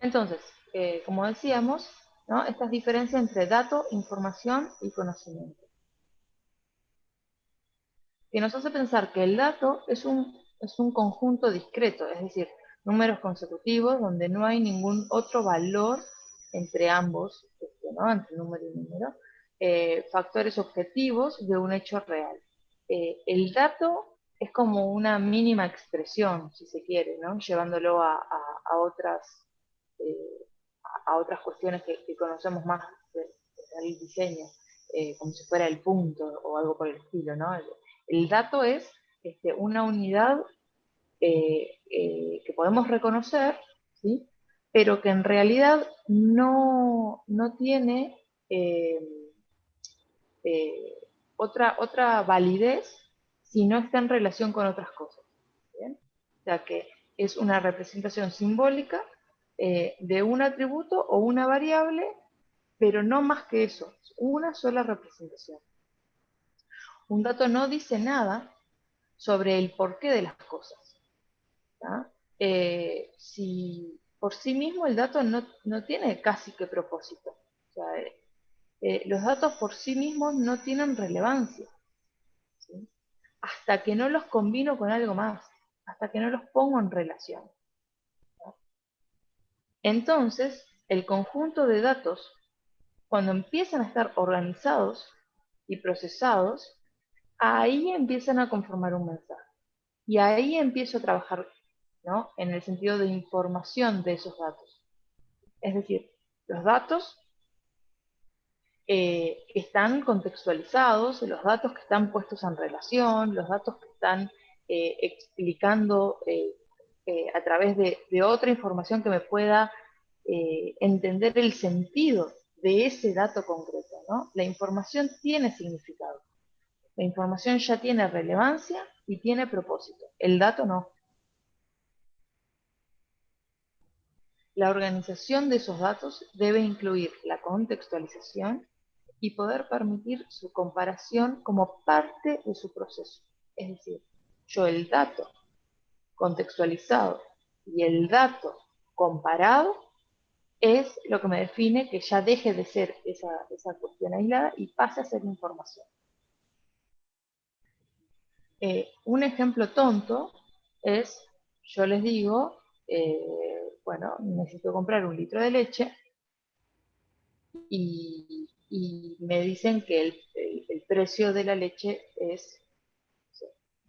Entonces, como decíamos, ¿no? Estas diferencias entre dato, información y conocimiento, que nos hace pensar que el dato es un conjunto discreto, es decir, números consecutivos donde no hay ningún otro valor entre ambos, ¿no? Entre número y número, factores objetivos de un hecho real. El dato es como una mínima expresión, si se quiere, ¿no? Llevándolo a eh, a otras cuestiones que conocemos más del diseño, como si fuera el punto o algo por el estilo, ¿no? El dato es una unidad que podemos reconocer, ¿sí? Pero que en realidad no tiene eh, eh, otra validez si no está en relación con otras cosas. ¿Bien? O sea que es una representación simbólica de un atributo o una variable, pero no más que eso, es una sola representación. Un dato no dice nada sobre el porqué de las cosas. Si por sí mismo el dato no tiene casi que propósito. O sea, los datos por sí mismos no tienen relevancia, ¿sí? Hasta que no los combino con algo más, hasta que no los pongo en relación. Entonces, el conjunto de datos, cuando empiezan a estar organizados y procesados, ahí empiezan a conformar un mensaje. Y ahí empiezo a trabajar, ¿no? En el sentido de información de esos datos. Es decir, los datos están contextualizados, los datos que están puestos en relación, los datos que están explicando a través de otra información que me pueda entender el sentido de ese dato concreto, ¿no? La información tiene significado, la información ya tiene relevancia y tiene propósito, el dato no. La organización de esos datos debe incluir la contextualización y poder permitir su comparación como parte de su proceso. Es decir, yo el dato contextualizado y el dato comparado es lo que me define que ya deje de ser esa cuestión aislada y pase a ser información. Un ejemplo tonto es, yo les digo, bueno, necesito comprar 1 litro de leche y me dicen que el precio de la leche es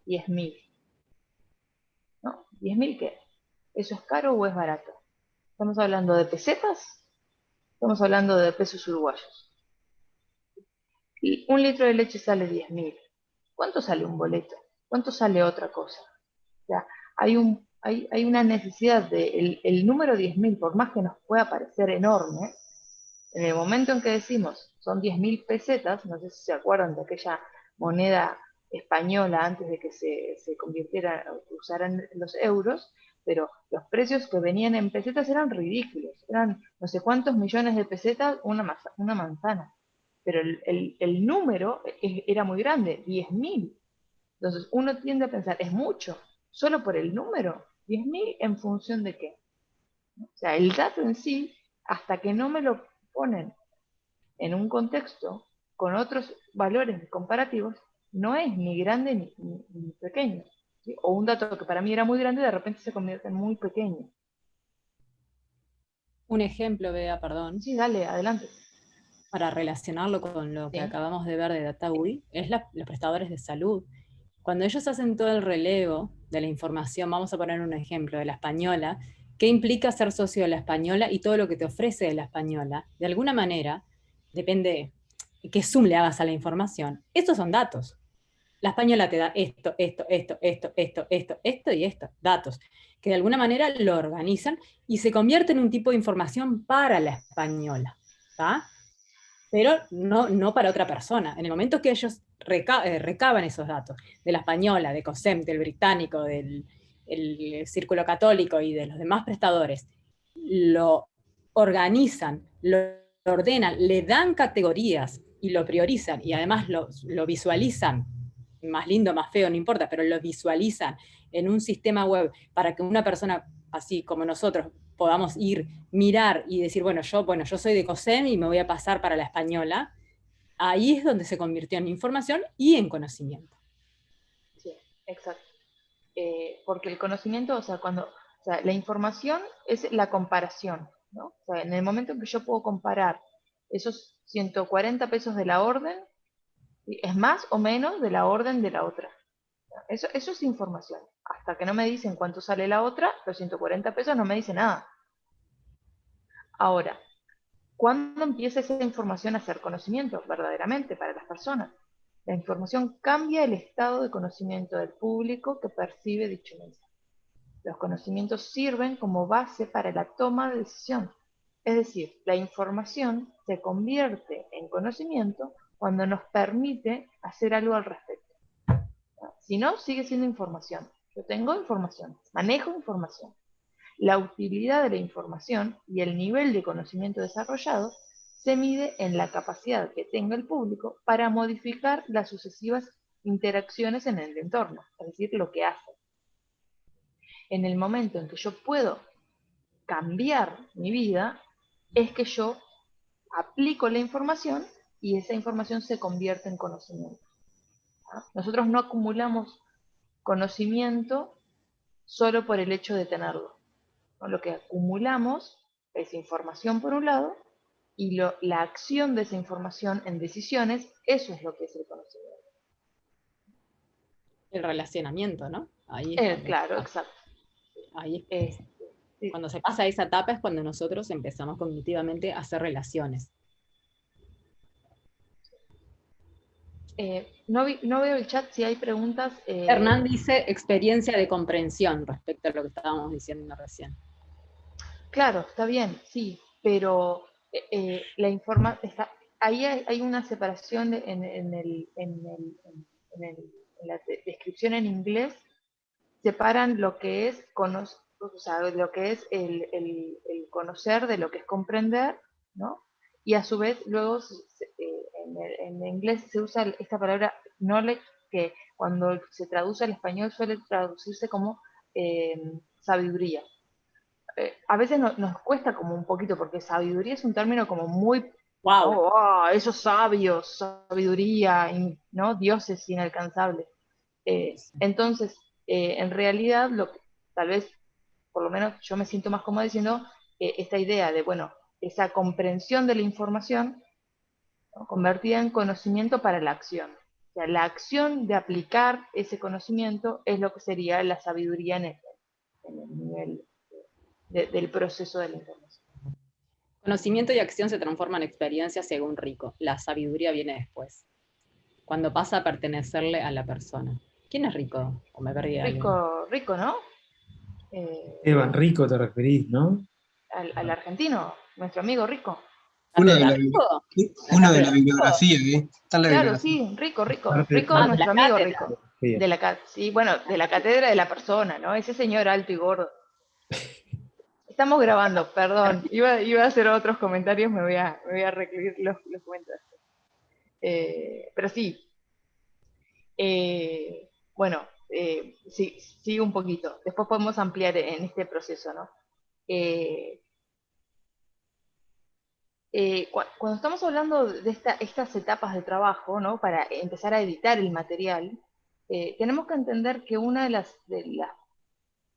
10.000, ¿no? ¿10.000 qué? ¿Eso es caro o es barato? ¿Estamos hablando de pesetas? Estamos hablando de pesos uruguayos. Y 1 litro de leche sale 10.000. ¿Cuánto sale un boleto? ¿Cuánto sale otra cosa? O sea, hay una necesidad de el número 10.000, por más que nos pueda parecer enorme, en el momento en que decimos son 10.000 pesetas, no sé si se acuerdan de aquella moneda española antes de que se convirtiera, usaran los euros, pero los precios que venían en pesetas eran ridículos, eran no sé cuántos millones de pesetas una manzana, pero el número era muy grande, 10.000. Entonces uno tiende a pensar, es mucho, solo por el número, 10.000 en función de qué. O sea, el dato en sí, hasta que no me lo ponen en un contexto con otros valores comparativos, no es ni grande ni pequeño, ¿sí? O un dato que para mí era muy grande de repente se convierte en muy pequeño. Un ejemplo, Bea, perdón, Sí, dale, adelante. para relacionarlo con lo que Sí, acabamos de ver de DataUI, es los prestadores de salud. Cuando ellos hacen todo el relevo de la información, vamos a poner un ejemplo de la española, ¿qué implica ser socio de la española y todo lo que te ofrece de la española? De alguna manera, depende de qué zoom le hagas a la información. Estos son datos. La española te da esto y esto, datos, que de alguna manera lo organizan y se convierte en un tipo de información para la española, ¿tá? Pero no para otra persona. En el momento que ellos recaban esos datos de la española, de COSEM, del británico, del el Círculo Católico y de los demás prestadores, lo organizan, lo ordenan, le dan categorías y lo priorizan y además lo visualizan, más lindo, más feo, no importa, pero lo visualizan en un sistema web para que una persona así como nosotros podamos ir, mirar y decir, bueno, yo soy de COSEM y me voy a pasar para la española, ahí es donde se convirtió en información y en conocimiento. Sí, exacto. Porque el conocimiento, o sea, la información es la comparación, ¿no? O sea, en el momento en que yo puedo comparar esos 140 pesos de la orden, ¿sí? Es más o menos de la orden de la otra. Eso es información. Hasta que no me dicen cuánto sale la otra, los 140 pesos no me dicen nada. Ahora, ¿cuándo empieza esa información a ser conocimiento verdaderamente para las personas? La información cambia el estado de conocimiento del público que percibe dicho mensaje. Los conocimientos sirven como base para la toma de decisión. Es decir, la información se convierte en conocimiento cuando nos permite hacer algo al respecto. Si no, sigue siendo información. Yo tengo información, manejo información. La utilidad de la información y el nivel de conocimiento desarrollado se mide en la capacidad que tenga el público para modificar las sucesivas interacciones en el entorno, es decir, lo que hace. En el momento en que yo puedo cambiar mi vida, es que yo aplico la información y esa información se convierte en conocimiento. ¿No? Nosotros no acumulamos conocimiento solo por el hecho de tenerlo, ¿no? Lo que acumulamos es información por un lado y la acción de esa información en decisiones, eso es lo que es el conocimiento. El relacionamiento, ¿no? Ahí es cuando Claro, exacto. ahí es, Sí. cuando se pasa esa etapa es cuando nosotros empezamos cognitivamente a hacer relaciones. No veo el chat si hay preguntas. Hernán dice experiencia de comprensión respecto a lo que estábamos diciendo recién. Claro, está bien, sí, pero ahí hay una separación en la descripción en inglés, separan lo que es o sea, lo que es el conocer de lo que es comprender, ¿no? Y a su vez luego en inglés se usa esta palabra knowledge, que cuando se traduce al español suele traducirse como sabiduría. A veces nos cuesta como un poquito, porque sabiduría es un término como muy, ¿no? ¡Wow! Oh, esos sabios, sabiduría, ¿no? Dioses inalcanzables. Entonces, en realidad, tal vez, por lo menos yo me siento más cómoda diciendo esta idea de, bueno, esa comprensión de la información, ¿no? Convertida en conocimiento para la acción. O sea, la acción de aplicar ese conocimiento es lo que sería la sabiduría en el nivel del proceso de la información. Conocimiento y acción se transforman en experiencia según Rico. La sabiduría viene después, cuando pasa a pertenecerle a la persona. ¿Quién es Rico? ¿O me perdí alguien? Rico, rico, ¿no? Esteban Rico te referís, ¿no? Al argentino, nuestro amigo Rico. Uno de ¿Cátedra la, Rico? ¿La uno de la cátedra Rico? bibliografía, ¿eh? Está en la Claro, bibliografía. sí, Rico, Rico. Rico, Ah, de nuestro la amigo cátedra. Rico. Sí. Sí, bueno, de la cátedra de la persona, ¿no? Ese señor alto y gordo. Estamos grabando, perdón. Iba a hacer otros comentarios, me voy a recluir los comentarios. Pero sí, bueno, sí, sigue un poquito. Después podemos ampliar en este proceso, ¿no? Eh, cuando estamos hablando de estas etapas de trabajo, ¿no? Para empezar a editar el material, tenemos que entender que una de las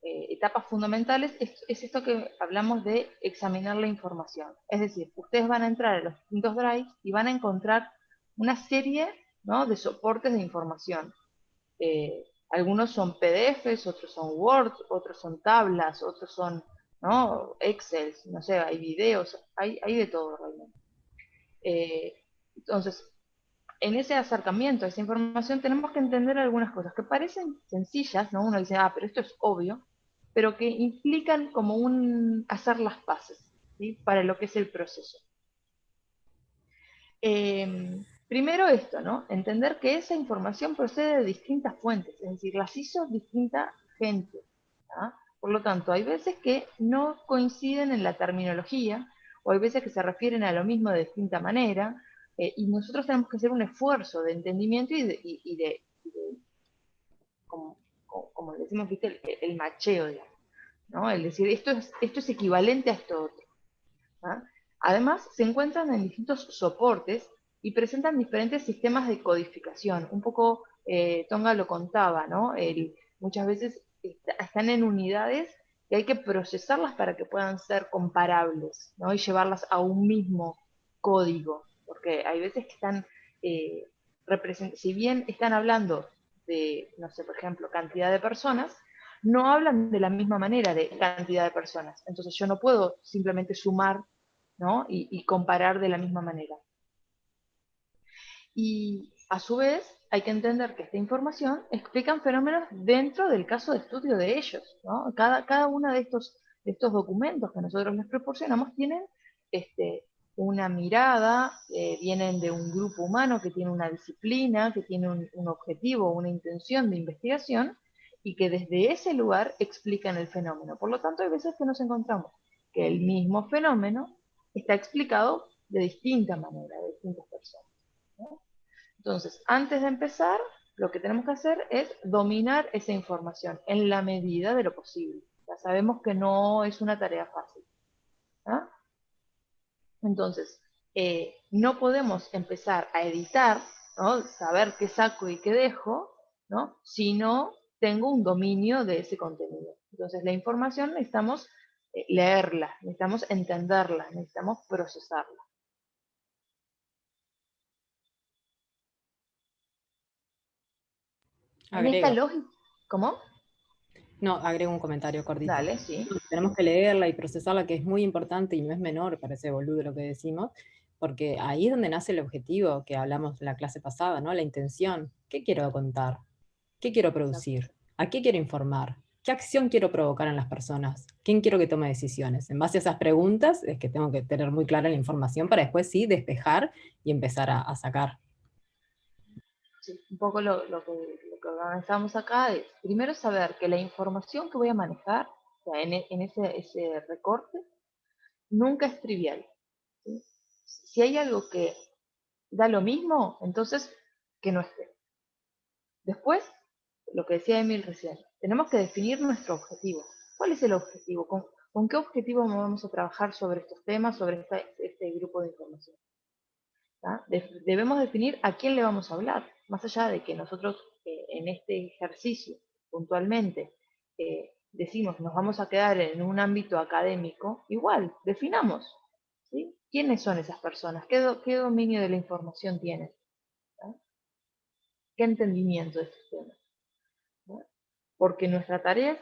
etapas fundamentales es esto que hablamos de examinar la información. Es decir, ustedes van a entrar a los distintos drives y van a encontrar una serie, ¿no? De soportes de información. Algunos son PDFs, otros son Word, otros son tablas, otros son, ¿no? Excel, no sé, hay videos, hay de todo realmente. Entonces, en ese acercamiento a esa información tenemos que entender algunas cosas que parecen sencillas, ¿no? Uno dice, ah, pero esto es obvio, pero que implican como un hacer las paces, ¿sí? Para lo que es el proceso. Primero esto, ¿no? Entender que esa información procede de distintas fuentes, es decir, las hizo distinta gente. ¿Ah? Por lo tanto, hay veces que no coinciden en la terminología, o hay veces que se refieren a lo mismo de distinta manera, y nosotros tenemos que hacer un esfuerzo de entendimiento como decimos, ¿viste? El macheo, digamos. ¿no? Es decir, esto es equivalente a esto otro. ¿Ah? Además, se encuentran en distintos soportes y presentan diferentes sistemas de codificación. Un poco, Tonga lo contaba, ¿no? Muchas veces están en unidades y hay que procesarlas para que puedan ser comparables, ¿no? Y llevarlas a un mismo código, porque hay veces que están, si bien están hablando de, no sé, por ejemplo, cantidad de personas, no hablan de la misma manera de cantidad de personas. Entonces yo no puedo simplemente sumar, ¿no? y comparar de la misma manera. Y a su vez hay que entender que esta información explica fenómenos dentro del caso de estudio de ellos, ¿no? Cada uno de estos documentos que nosotros les proporcionamos tienen una mirada, vienen de un grupo humano que tiene una disciplina, que tiene un objetivo, una intención de investigación, y que desde ese lugar explican el fenómeno. Por lo tanto, hay veces que nos encontramos que el mismo fenómeno está explicado de distinta manera, de distintas personas, ¿no? Entonces, antes de empezar, lo que tenemos que hacer es dominar esa información en la medida de lo posible. Ya sabemos que no es una tarea fácil, ¿ah? Entonces, no podemos empezar a editar, ¿no? Saber qué saco y qué dejo, ¿no? Si no tengo un dominio de ese contenido. Entonces, la información necesitamos leerla, necesitamos entenderla, necesitamos procesarla. En esta Agrego. lógica, ¿cómo? No, agrego un comentario cortito. Dale, sí. Tenemos que leerla y procesarla, que es muy importante y no es menor, parece boludo lo que decimos, porque ahí es donde nace el objetivo que hablamos en la clase pasada, ¿no? La intención. ¿Qué quiero contar? ¿Qué quiero producir? ¿A qué quiero informar? ¿Qué acción quiero provocar en las personas? ¿Quién quiero que tome decisiones? En base a esas preguntas es que tengo que tener muy clara la información para después sí despejar y empezar a sacar. Sí, un poco lo que organizamos acá es, primero saber que la información que voy a manejar, o sea, en ese recorte, nunca es trivial, ¿sí? Si hay algo que da lo mismo, entonces que no esté. Después, lo que decía Emil recién, tenemos que definir nuestro objetivo. ¿Cuál es el objetivo? ¿Con qué objetivo vamos a trabajar sobre estos temas, sobre este grupo de información? Debemos definir a quién le vamos a hablar, más allá de que nosotros en este ejercicio puntualmente decimos nos vamos a quedar en un ámbito académico, igual, definamos, ¿sí? ¿Quiénes son esas personas? ¿Qué dominio de la información tienen? ¿No? ¿Qué entendimiento de estos temas? ¿No? Porque nuestra tarea es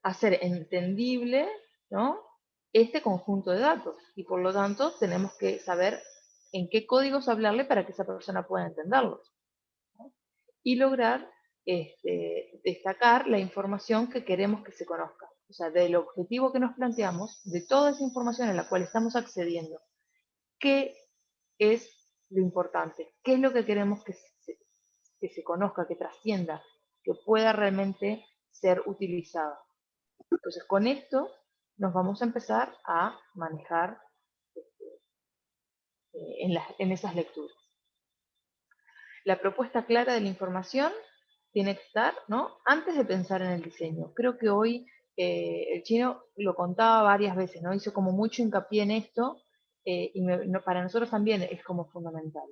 hacer entendible, ¿no? este conjunto de datos y por lo tanto tenemos que saber en qué códigos hablarle para que esa persona pueda entenderlos, ¿no? Y lograr destacar la información que queremos que se conozca, o sea, del objetivo que nos planteamos, de toda esa información a la cual estamos accediendo, qué es lo importante, qué es lo que queremos que se conozca, que trascienda, que pueda realmente ser utilizado. Entonces, con esto nos vamos a empezar a manejar en esas lecturas. La propuesta clara de la información tiene que estar, ¿no? Antes de pensar en el diseño. Creo que hoy el chino lo contaba varias veces, ¿no? Hizo como mucho hincapié en esto y para nosotros también es como fundamental.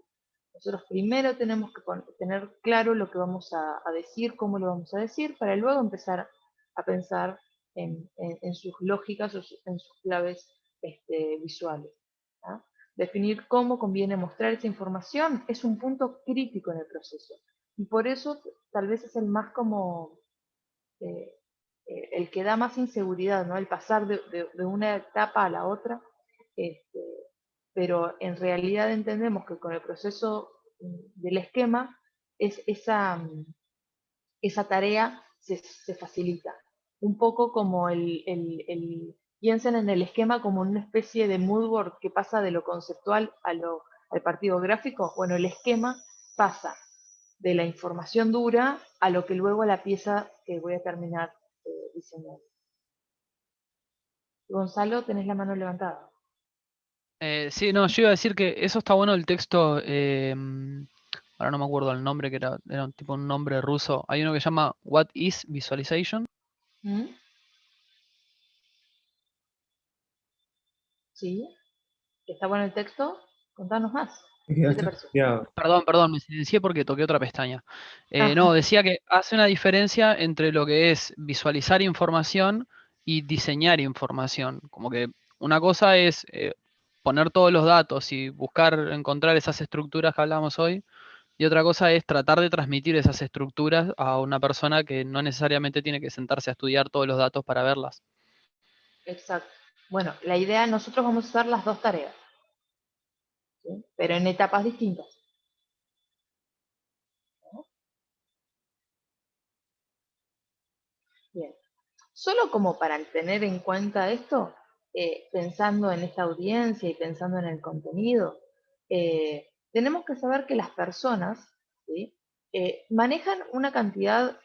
Nosotros primero tenemos que tener claro lo que vamos a decir, cómo lo vamos a decir, para luego empezar a pensar en sus lógicas o en sus claves visuales, ¿no? Definir cómo conviene mostrar esa información es un punto crítico en el proceso. Y por eso tal vez es el más como, eh, el que da más inseguridad, ¿no? El pasar de una etapa a la otra. Este, pero en realidad entendemos que con el proceso del esquema, esa tarea se facilita. Un poco como piensen en el esquema como una especie de mood board que pasa de lo conceptual al partido gráfico. Bueno, el esquema pasa de la información dura a lo que luego la pieza que voy a terminar diseñando. Gonzalo, tenés la mano levantada. Sí, no, yo iba a decir que eso está bueno el texto, ahora no me acuerdo el nombre, que era un tipo un nombre ruso. Hay uno que se llama What is Visualization. ¿Mm? ¿Sí? ¿Está bueno el texto? Contanos más. Me ¿Qué te quedaste pareció? confiado. Perdón, me silencié porque toqué otra pestaña. Ah, No, decía que hace una diferencia entre lo que es visualizar información y diseñar información. Como que una cosa es poner todos los datos y buscar encontrar esas estructuras que hablamos hoy, y otra cosa es tratar de transmitir esas estructuras a una persona que no necesariamente tiene que sentarse a estudiar todos los datos para verlas. exacto. Bueno, la idea, nosotros vamos a hacer las dos tareas, ¿sí? Pero en etapas distintas, ¿no? Bien. Solo como para tener en cuenta esto, pensando en esta audiencia y pensando en el contenido, tenemos que saber que las personas, ¿sí? Manejan una cantidad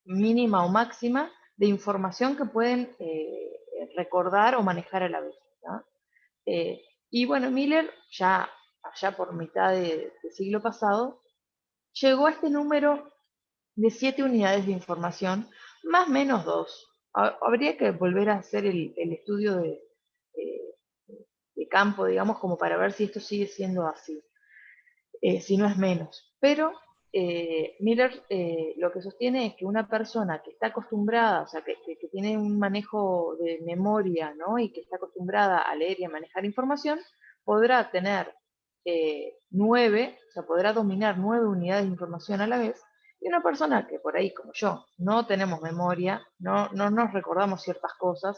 mínima o máxima de información que pueden recordar o manejar a la vez, ¿no? Y bueno, Miller, ya allá por mitad del siglo pasado, llegó a este número de 7 unidades de información, más o menos 2. Habría que volver a hacer el estudio eh, de campo, digamos, como para ver si esto sigue siendo así, si no es menos. Pero Miller lo que sostiene es que una persona que está acostumbrada, o sea, que tiene un manejo de memoria, ¿no? Y que está acostumbrada a leer y a manejar información, podrá tener 9, o sea, podrá dominar 9 unidades de información a la vez. Y una persona que por ahí, como yo, no tenemos memoria, no nos recordamos ciertas cosas,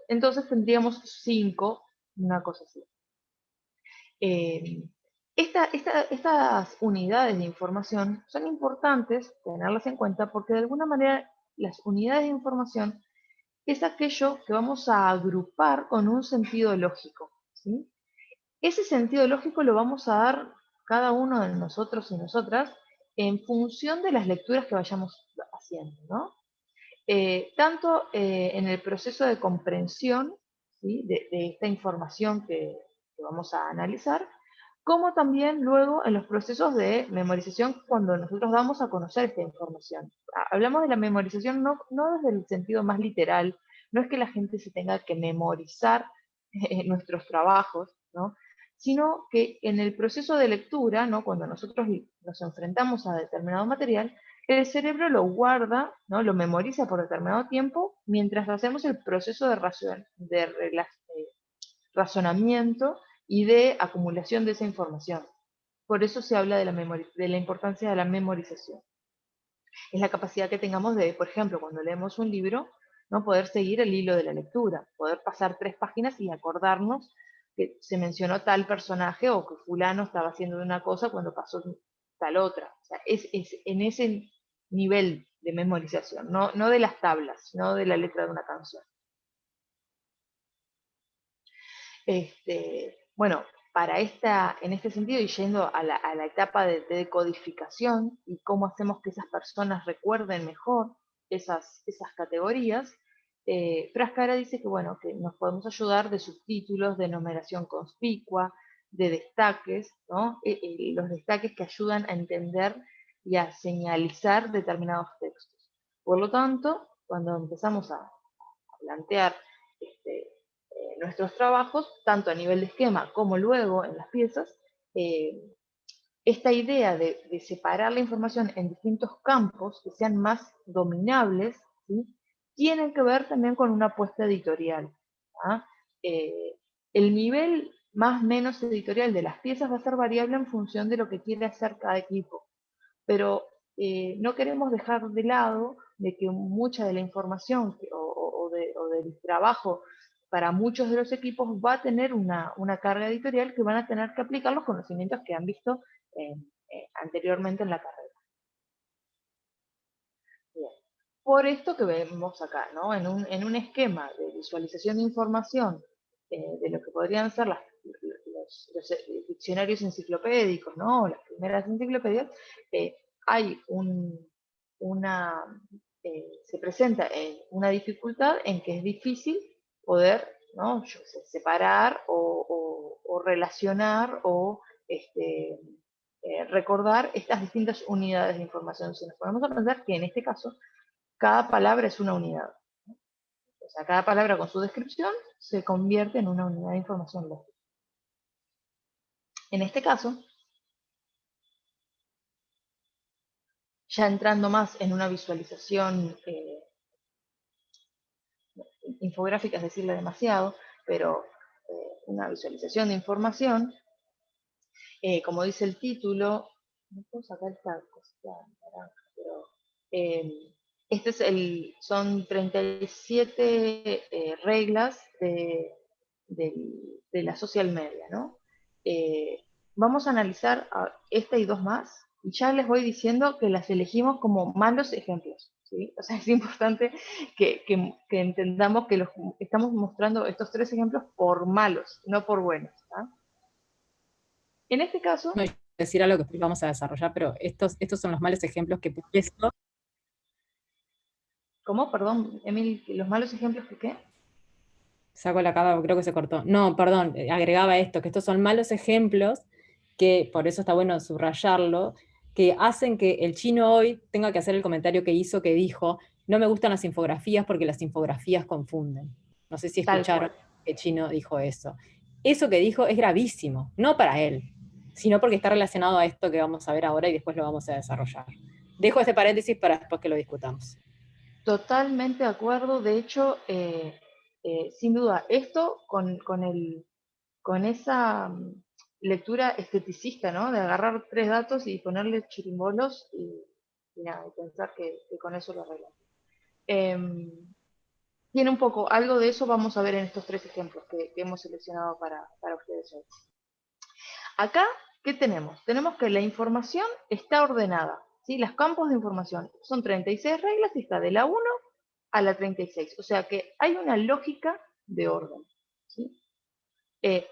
entonces tendríamos 5, una cosa así. Eh, estas unidades de información son importantes tenerlas en cuenta porque de alguna manera las unidades de información es aquello que vamos a agrupar con un sentido lógico, ¿sí? Ese sentido lógico lo vamos a dar cada uno de nosotros y nosotras en función de las lecturas que vayamos haciendo, ¿no? Tanto en el proceso de comprensión, ¿sí? de esta información que vamos a analizar, como también luego en los procesos de memorización cuando nosotros damos a conocer esta información. Hablamos de la memorización no desde el sentido más literal, no es que la gente se tenga que memorizar nuestros trabajos, ¿no? Sino que en el proceso de lectura, ¿no? Cuando nosotros nos enfrentamos a determinado material, el cerebro lo guarda, ¿no? Lo memoriza por determinado tiempo mientras hacemos el proceso razonamiento y de acumulación de esa información. Por eso se habla de la importancia de la memorización. Es la capacidad que tengamos de, por ejemplo, cuando leemos un libro, ¿no? Poder seguir el hilo de la lectura, poder pasar 3 páginas y acordarnos que se mencionó tal personaje o que fulano estaba haciendo una cosa cuando pasó tal otra. O sea, es en ese nivel de memorización, no de las tablas, no de la letra de una canción. Bueno, en este sentido, y yendo a la etapa de decodificación y cómo hacemos que esas personas recuerden mejor esas categorías, Frascara dice que, bueno, que nos podemos ayudar de subtítulos, de numeración conspicua, de destaques, ¿no? Los destaques que ayudan a entender y a señalizar determinados textos. Por lo tanto, cuando empezamos a plantear nuestros trabajos, tanto a nivel de esquema como luego en las piezas, eh, esta idea de separar la información en distintos campos que sean más dominables, ¿sí? Tienen que ver también con una apuesta editorial. ¿Ah? El nivel más o menos editorial de las piezas va a ser variable en función de lo que quiere hacer cada equipo, pero no queremos dejar de lado de que mucha de la información o del trabajo para muchos de los equipos va a tener una carga editorial que van a tener que aplicar los conocimientos que han visto anteriormente en la carrera. Bien. Por esto que vemos acá, ¿no? En un esquema de visualización de información de lo que podrían ser los diccionarios enciclopédicos, ¿no? Las primeras enciclopedias, hay una, se presenta una dificultad en que es difícil poder, ¿no? Separar o relacionar o recordar estas distintas unidades de información. Si nos podemos pensar que en este caso cada palabra es una unidad. O sea, cada palabra con su descripción se convierte en una unidad de información lógica. En este caso, ya entrando más en una visualización infográfica, es decirle demasiado, pero una visualización de información, como dice el título, no puedo sacar esta cosita naranja, pero son 37 reglas de la social media, ¿no? Vamos a analizar esta y dos más, y ya les voy diciendo que las elegimos como malos ejemplos, ¿sí? O sea, es importante que entendamos que estamos mostrando estos 3 ejemplos por malos, no por buenos, ¿tá? En este caso... No, decir algo que vamos a desarrollar, pero estos son los malos ejemplos que por eso... ¿Cómo? Perdón, Emil, ¿los malos ejemplos que qué? Saco la cava, creo que se cortó. No, perdón, agregaba esto, que estos son malos ejemplos, que por eso está bueno subrayarlo, que hacen que el chino hoy tenga que hacer el comentario que hizo, que dijo, no me gustan las infografías porque las infografías confunden. No sé si Tal escucharon cual. que el chino dijo eso. Eso que dijo es gravísimo, no para él, sino porque está relacionado a esto que vamos a ver ahora y después lo vamos a desarrollar. Dejo este paréntesis para después que lo discutamos. Totalmente de acuerdo. De hecho, sin duda, esto con esa lectura esteticista, ¿no? De agarrar 3 datos y ponerle chirimbolos y nada, y pensar que con eso lo arreglan. Tiene un poco, algo de eso vamos a ver en estos 3 ejemplos que hemos seleccionado para ustedes hoy. Acá, ¿qué tenemos? Tenemos que la información está ordenada, ¿sí? Los campos de información son 36 reglas y está de la 1 a la 36. O sea que hay una lógica de orden, ¿sí?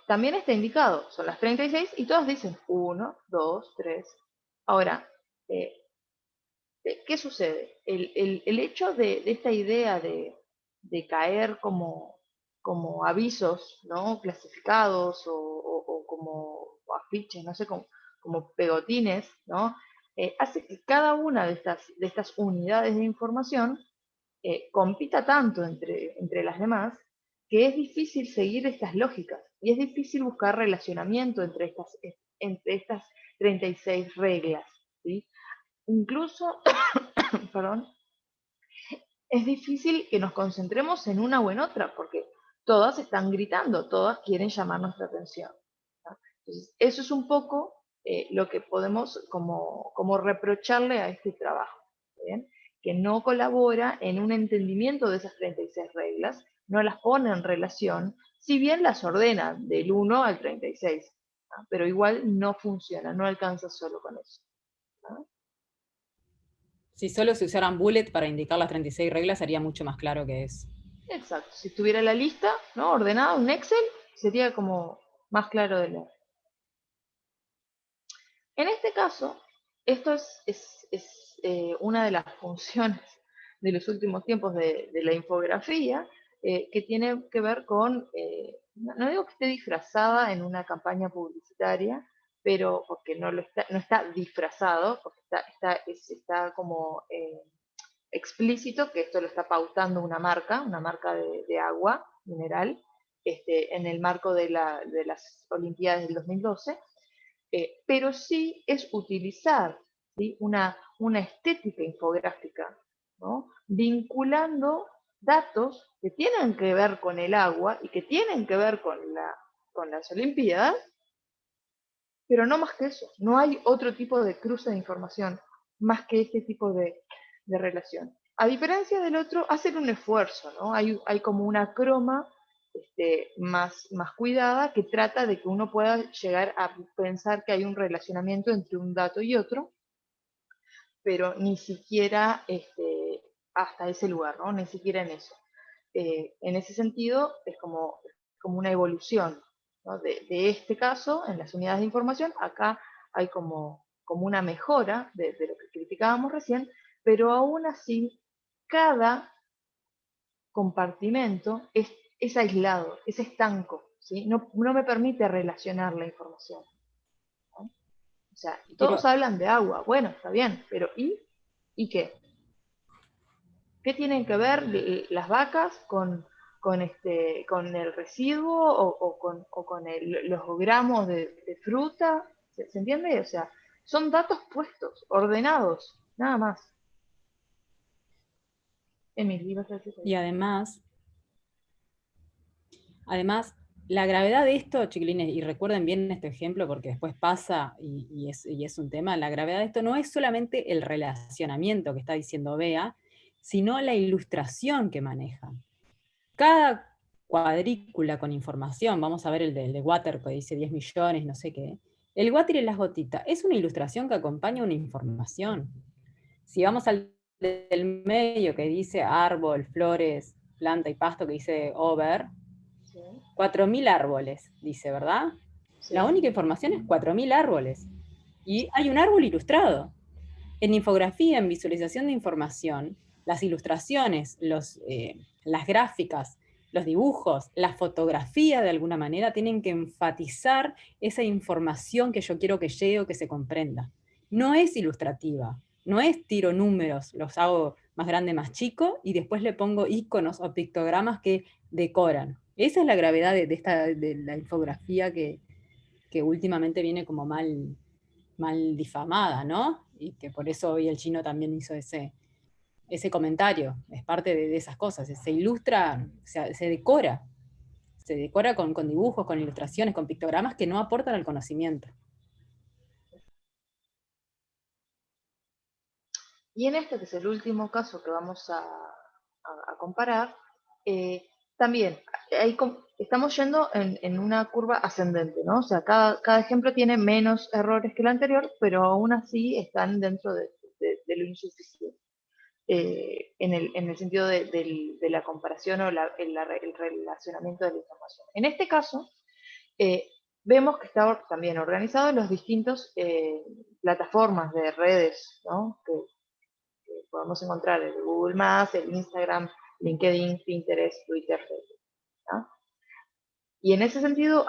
También está indicado, son las 36 y todas dicen 1, 2, 3. Ahora, ¿qué sucede? El hecho de esta idea de caer como avisos, ¿no? Clasificados o como afiches, no sé, como pegotines, ¿no? Hace que cada una de estas unidades de información compita tanto entre las demás que es difícil seguir estas lógicas y es difícil buscar relacionamiento entre estas 36 reglas, ¿sí? Incluso, perdón, es difícil que nos concentremos en una o en otra, porque todas están gritando, todas quieren llamar nuestra atención, ¿no? Entonces, eso es un poco lo que podemos como reprocharle a este trabajo, ¿bien? Que no colabora en un entendimiento de esas 36 reglas, no las pone en relación, si bien las ordena del 1 al 36, ¿no? Pero igual no funciona, no alcanza solo con eso, ¿no? Si solo se usaran bullet para indicar las 36 reglas, sería mucho más claro que es. Exacto, si tuviera la lista, ¿no? Ordenada, un Excel, sería como más claro de leer. En este caso, esto es una de las funciones de los últimos tiempos de la infografía, que tiene que ver con, no digo que esté disfrazada en una campaña publicitaria, pero porque no está disfrazado, porque está como explícito que esto lo está pautando una marca de agua mineral, en el marco de las Olimpiadas del 2012, pero sí es utilizar, ¿sí? una estética infográfica, ¿no? Vinculando datos que tienen que ver con el agua y que tienen que ver con las Olimpiadas, pero no más que eso. No hay otro tipo de cruce de información más que este tipo de relación. A diferencia del otro, hacen un esfuerzo, ¿no? Hay como una croma más cuidada que trata de que uno pueda llegar a pensar que hay un relacionamiento entre un dato y otro, pero ni siquiera hasta ese lugar, ¿no? Ni siquiera en eso. En ese sentido, es como una evolución, ¿no? De este caso, en las unidades de información, acá hay como una mejora de lo que criticábamos recién, pero aún así, cada compartimento es aislado, es estanco, ¿sí? No me permite relacionar la información, ¿no? O sea, todos Quiero, hablan de agua, bueno, está bien, pero ¿y qué? ¿Qué tienen que ver las vacas con el residuo o con los gramos de fruta? ¿Se entiende? O sea, son datos puestos, ordenados, nada más. Emily, ¿vas a decir algo? Y además, la gravedad de esto, chiquilines, y recuerden bien este ejemplo porque después pasa y es un tema, la gravedad de esto no es solamente el relacionamiento que está diciendo Bea, sino la ilustración que maneja. Cada cuadrícula con información, vamos a ver el de Water que dice 10 millones, no sé qué, el water y las gotitas, es una ilustración que acompaña una información. Si vamos al del medio que dice árbol, flores, planta y pasto, que dice over, Sí, 4.000 árboles, dice, ¿verdad? sí. La única información es 4.000 árboles. Y hay un árbol ilustrado. En infografía, en visualización de información, las ilustraciones, las gráficas, los dibujos, la fotografía de alguna manera tienen que enfatizar esa información que yo quiero que llegue o que se comprenda. No es ilustrativa, no es tiro números, los hago más grande, más chico, y después le pongo iconos o pictogramas que decoran. Esa es la gravedad de la infografía que últimamente viene como mal difamada, ¿no? Y que por eso hoy el chino también hizo ese comentario. Es parte de esas cosas. Se ilustra, se decora con dibujos, con ilustraciones, con pictogramas que no aportan al conocimiento. Y en este, que es el último caso que vamos a comparar, también estamos yendo en una curva ascendente, ¿no? O sea, cada ejemplo tiene menos errores que el anterior, pero aún así están dentro de lo insuficiente, en el sentido de la comparación o el relacionamiento de la información. En este caso, vemos que está también organizado en los distintos plataformas de redes, ¿no? Que podemos encontrar el Google+, el Instagram, LinkedIn, Pinterest, Twitter, Facebook, ¿no? Y en ese sentido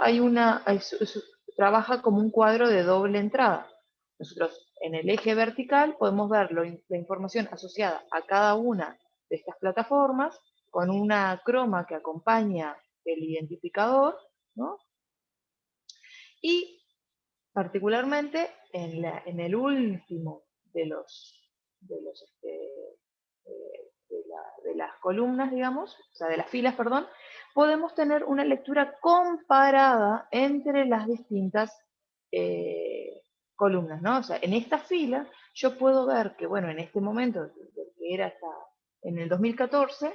trabaja como un cuadro de doble entrada. Nosotros en el eje vertical podemos ver la información asociada a cada una de estas plataformas con una croma que acompaña el identificador, ¿no? Y particularmente en el último de las columnas, digamos, o sea, de las filas, perdón, podemos tener una lectura comparada entre las distintas columnas, ¿no? O sea, en esta fila yo puedo ver que, bueno, en este momento, que era hasta en el 2014,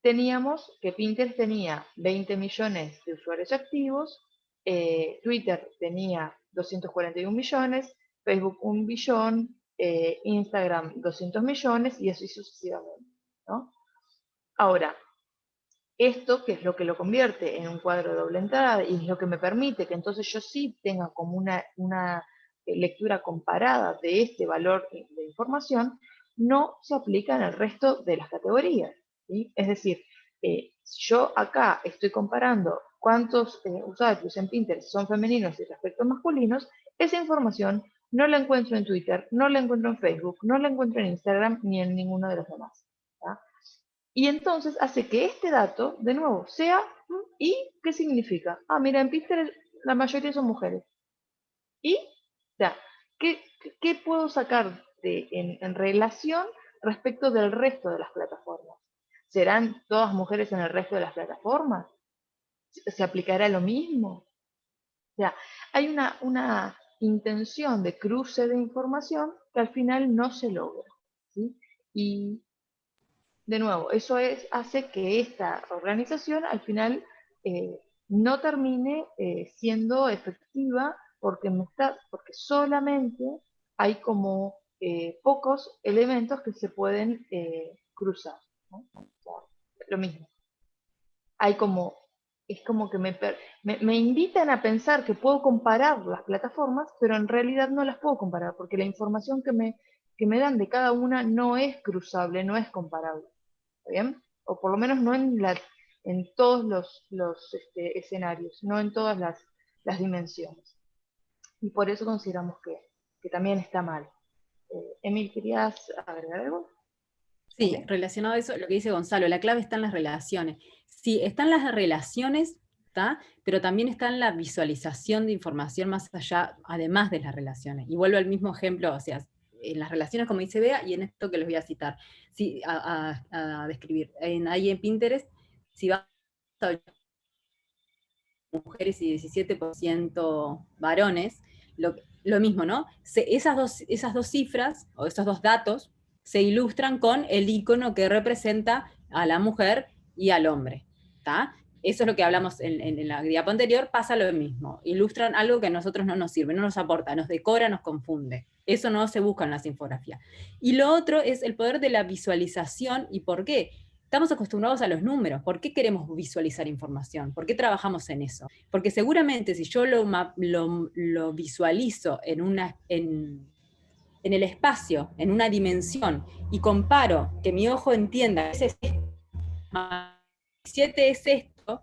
teníamos que Pinterest tenía 20 millones de usuarios activos, Twitter tenía 241 millones, Facebook 1 billón, Instagram 200 millones y así sucesivamente, ¿no? Ahora, esto, que es lo que lo convierte en un cuadro de doble entrada y es lo que me permite que entonces yo sí tenga como una lectura comparada de este valor de información, no se aplica en el resto de las categorías, ¿sí? Es decir, yo acá estoy comparando cuántos usuarios en Pinterest son femeninos y respecto a masculinos, esa información no la encuentro en Twitter, no la encuentro en Facebook, no la encuentro en Instagram ni en ninguno de los demás, ¿tá? Y entonces hace que este dato, de nuevo, sea, ¿y qué significa? Ah, mira, en Pinterest la mayoría son mujeres. ¿Y? O sea, ¿qué puedo sacar en relación respecto del resto de las plataformas? ¿Serán todas mujeres en el resto de las plataformas? ¿Se aplicará lo mismo? O sea, hay una intención de cruce de información que al final no se logra, ¿sí? Y de nuevo, eso hace que esta organización al final no termine siendo efectiva porque solamente hay como pocos elementos que se pueden cruzar, ¿no? O sea, lo mismo. Es como que me invitan a pensar que puedo comparar las plataformas, pero en realidad no las puedo comparar, porque la información que me dan de cada una no es cruzable, no es comparable. ¿Está bien? O por lo menos no en todos los escenarios, no en todas las dimensiones. Y por eso consideramos que también está mal. Emil, ¿querías agregar algo? Sí, ¿Ok? relacionado a eso, lo que dice Gonzalo, la clave está en las relaciones. Sí, están las relaciones, ¿tá? Pero también está en la visualización de información más allá, además de las relaciones. Y vuelvo al mismo ejemplo, o sea, en las relaciones, como dice Bea, y en esto que les voy a citar, sí, a describir. Ahí en Pinterest, si vas a ver mujeres y 17% varones, lo mismo, ¿no? Esas dos cifras, o esos dos datos, se ilustran con el icono que representa a la mujer y al hombre, ¿tá? Eso es lo que hablamos en la diapo anterior, pasa lo mismo. Ilustran algo que a nosotros no nos sirve, no nos aporta, nos decora, nos confunde. Eso no se busca en las infografías. Y lo otro es el poder de la visualización. ¿Y por qué? Estamos acostumbrados a los números. ¿Por qué queremos visualizar información? ¿Por qué trabajamos en eso? Porque seguramente si yo lo visualizo en el espacio, en una dimensión, y comparo que mi ojo entienda que es 7 es esto,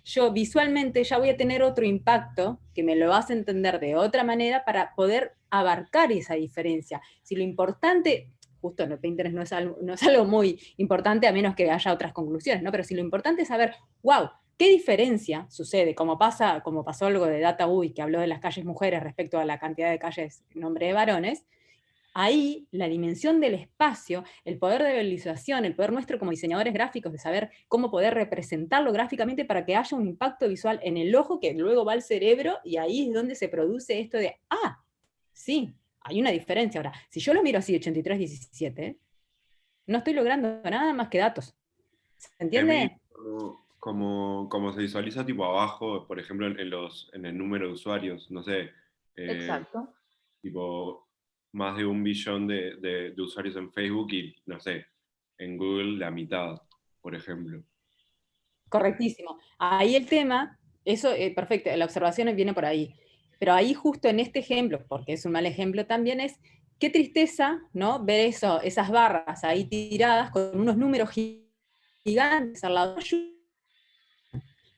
yo visualmente ya voy a tener otro impacto que me lo hace entender de otra manera para poder abarcar esa diferencia. Si lo importante, justo en el Pinterest no es algo muy importante a menos que haya otras conclusiones, ¿no? Pero si lo importante es saber, wow, ¿qué diferencia sucede? Como pasó algo de Data UI, que habló de las calles mujeres respecto a la cantidad de calles nombre de varones, ahí la dimensión del espacio, el poder de visualización, el poder nuestro como diseñadores gráficos de saber cómo poder representarlo gráficamente para que haya un impacto visual en el ojo que luego va al cerebro y ahí es donde se produce esto de, sí, hay una diferencia. Ahora, si yo lo miro así, 83-17, no estoy logrando nada más que datos. ¿Se A mí, entiende? como se visualiza tipo abajo, por ejemplo, en el número de usuarios, no sé, eh, Exacto. tipo más de 1 billón de usuarios en Facebook y, no sé, en Google la mitad, por ejemplo. Correctísimo. Ahí el tema, eso, perfecto, la observación viene por ahí. Pero ahí justo en este ejemplo, porque es un mal ejemplo también, es qué tristeza, ¿no? Ver esas barras ahí tiradas con unos números gigantes al lado.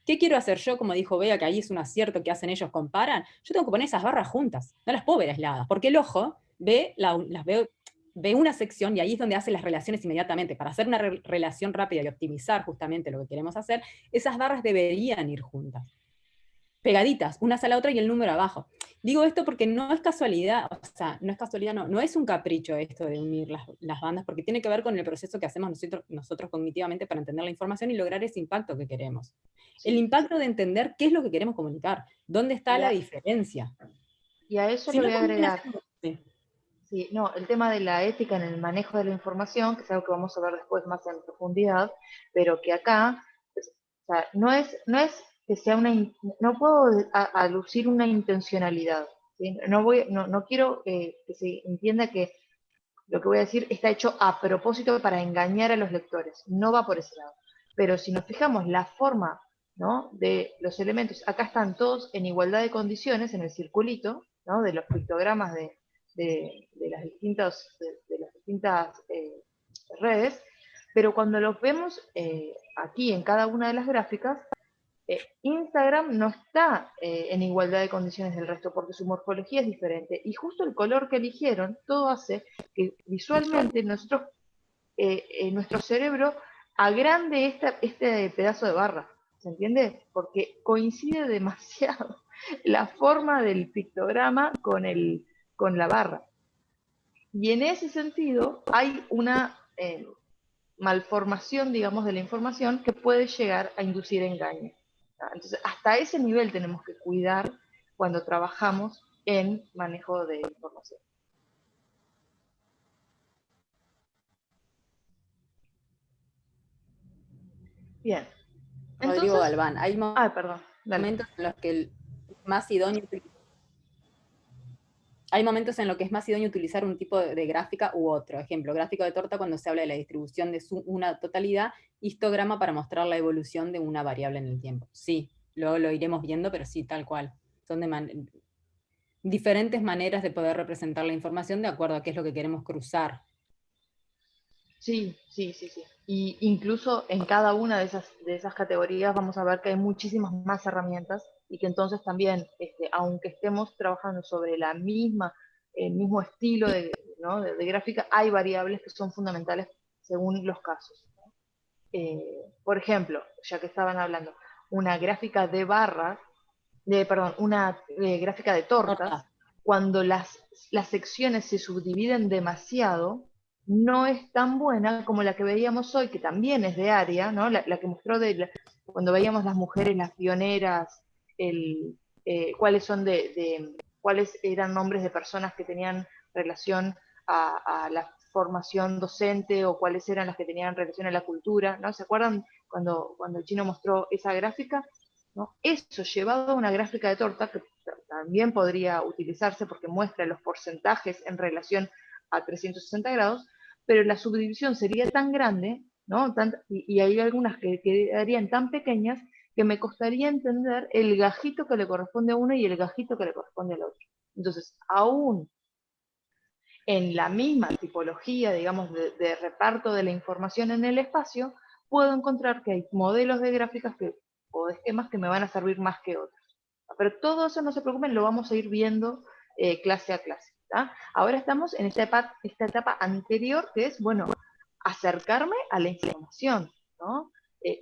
¿Qué quiero hacer yo? Como dijo Bea, que ahí es un acierto que hacen ellos, comparan. Yo tengo que poner esas barras juntas, no las puedo ver aisladas, porque el ojo ve una sección y ahí es donde hace las relaciones inmediatamente. Para hacer una relación rápida y optimizar justamente lo que queremos hacer, esas barras deberían ir juntas, pegaditas, unas a la otra y el número abajo. Digo esto porque no es casualidad, o sea, no es casualidad, no es un capricho esto de unir las bandas, porque tiene que ver con el proceso que hacemos nosotros cognitivamente para entender la información y lograr ese impacto que queremos. El Sí. impacto de entender qué es lo que queremos comunicar, dónde está la diferencia. Y a eso Si le no voy a agregar, combinación, sí. sí, no, el tema de la ética en el manejo de la información, que es algo que vamos a ver después más en profundidad, pero que acá, pues, o sea, no es que sea no puedo alucir una intencionalidad, ¿sí? No quiero que se entienda que lo que voy a decir está hecho a propósito para engañar a los lectores, no va por ese lado. Pero si nos fijamos la forma, ¿no?, de los elementos, acá están todos en igualdad de condiciones en el circulito, ¿no?, de los pictogramas de las distintas redes, pero cuando los vemos aquí en cada una de las gráficas, Instagram no está en igualdad de condiciones del resto porque su morfología es diferente y justo el color que eligieron, todo hace que visualmente nuestro cerebro agrande este pedazo de barra, ¿se entiende? Porque coincide demasiado la forma del pictograma con la barra. Y en ese sentido hay una malformación, digamos, de la información que puede llegar a inducir engaño. Entonces, hasta ese nivel tenemos que cuidar cuando trabajamos en manejo de información. Bien. Rodrigo Entonces, Galván, hay perdón, dale. momentos en los que el más idóneo hay momentos en los que es más idóneo utilizar un tipo de gráfica u otro. Ejemplo, gráfico de torta cuando se habla de la distribución de una totalidad, histograma para mostrar la evolución de una variable en el tiempo. Sí, luego lo iremos viendo, pero sí, tal cual. Son diferentes maneras de poder representar la información de acuerdo a qué es lo que queremos cruzar. Sí. Y incluso en cada una de esas categorías vamos a ver que hay muchísimas más herramientas y que entonces también, aunque estemos trabajando sobre el mismo estilo ¿no?, de gráfica, hay variables que son fundamentales según los casos. Por ejemplo, ya que estaban hablando, una gráfica de barras, perdón, una gráfica de tortas, cuando las secciones se subdividen demasiado, no es tan buena como la que veíamos hoy, que también es de área, ¿no? La que mostró cuando veíamos las mujeres, las pioneras, cuáles eran nombres de personas que tenían relación a la formación docente, o cuáles eran las que tenían relación a la cultura, ¿no? ¿Se acuerdan cuando el chino mostró esa gráfica? ¿No? Eso llevado a una gráfica de torta, que también podría utilizarse porque muestra los porcentajes en relación a 360 grados, pero la subdivisión sería tan grande, ¿no? Y hay algunas que quedarían tan pequeñas que me costaría entender el gajito que le corresponde a uno y el gajito que le corresponde al otro. Entonces, aún en la misma tipología, digamos, de reparto de la información en el espacio, puedo encontrar que hay modelos de gráficas o de esquemas que me van a servir más que otros. Pero todo eso, no se preocupen, lo vamos a ir viendo clase a clase. ¿tá? Ahora estamos en esta etapa anterior, que es, bueno, acercarme a la información, ¿no?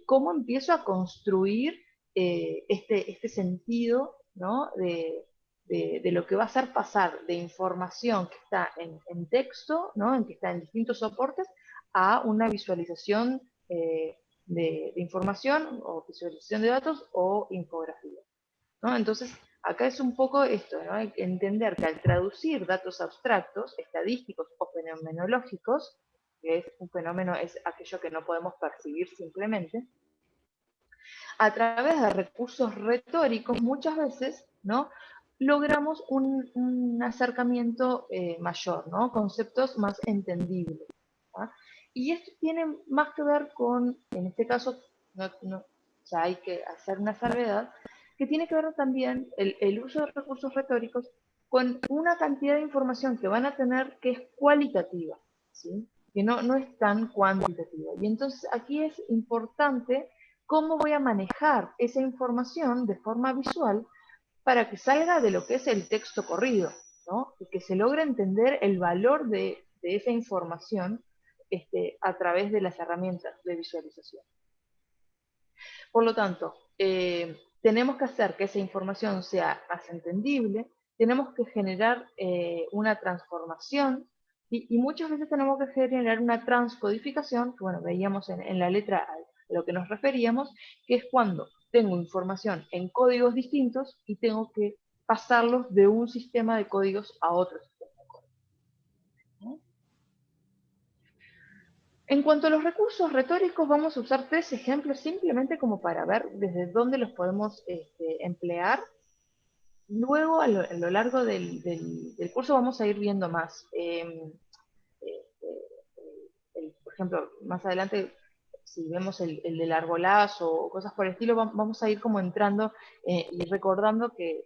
¿Cómo empiezo a construir este sentido, ¿no? de lo que va a hacer pasar de información que está en texto, ¿no? En que está en distintos soportes, a una visualización de información, o visualización de datos, o infografía, ¿no? Entonces, acá es un poco esto, ¿no? Hay que entender que al traducir datos abstractos, estadísticos o fenomenológicos, que es un fenómeno es aquello que no podemos percibir simplemente, a través de recursos retóricos muchas veces, ¿no? Logramos un acercamiento mayor, ¿no? Conceptos más entendibles. ¿tá? Y esto tiene más que ver con, en este caso, ya hay que hacer una salvedad, que tiene que ver también el uso de recursos retóricos con una cantidad de información que van a tener que es cualitativa, ¿sí? Que no es tan cuantitativa. Y entonces aquí es importante cómo voy a manejar esa información de forma visual para que salga de lo que es el texto corrido, ¿no? Y que se logre entender el valor de esa información a través de las herramientas de visualización. Por lo tanto, tenemos que hacer que esa información sea más entendible, tenemos que generar una transformación, y muchas veces tenemos que generar una transcodificación, que bueno, veíamos en la letra A lo que nos referíamos, que es cuando tengo información en códigos distintos y tengo que pasarlos de un sistema de códigos a otro sistema de códigos. ¿no? En cuanto a los recursos retóricos, vamos a usar 3 ejemplos simplemente como para ver desde dónde los podemos emplear. Luego, a lo largo del curso vamos a ir viendo más. Por ejemplo, más adelante, si vemos el del arbolazo o cosas por el estilo, vamos a ir como entrando y recordando que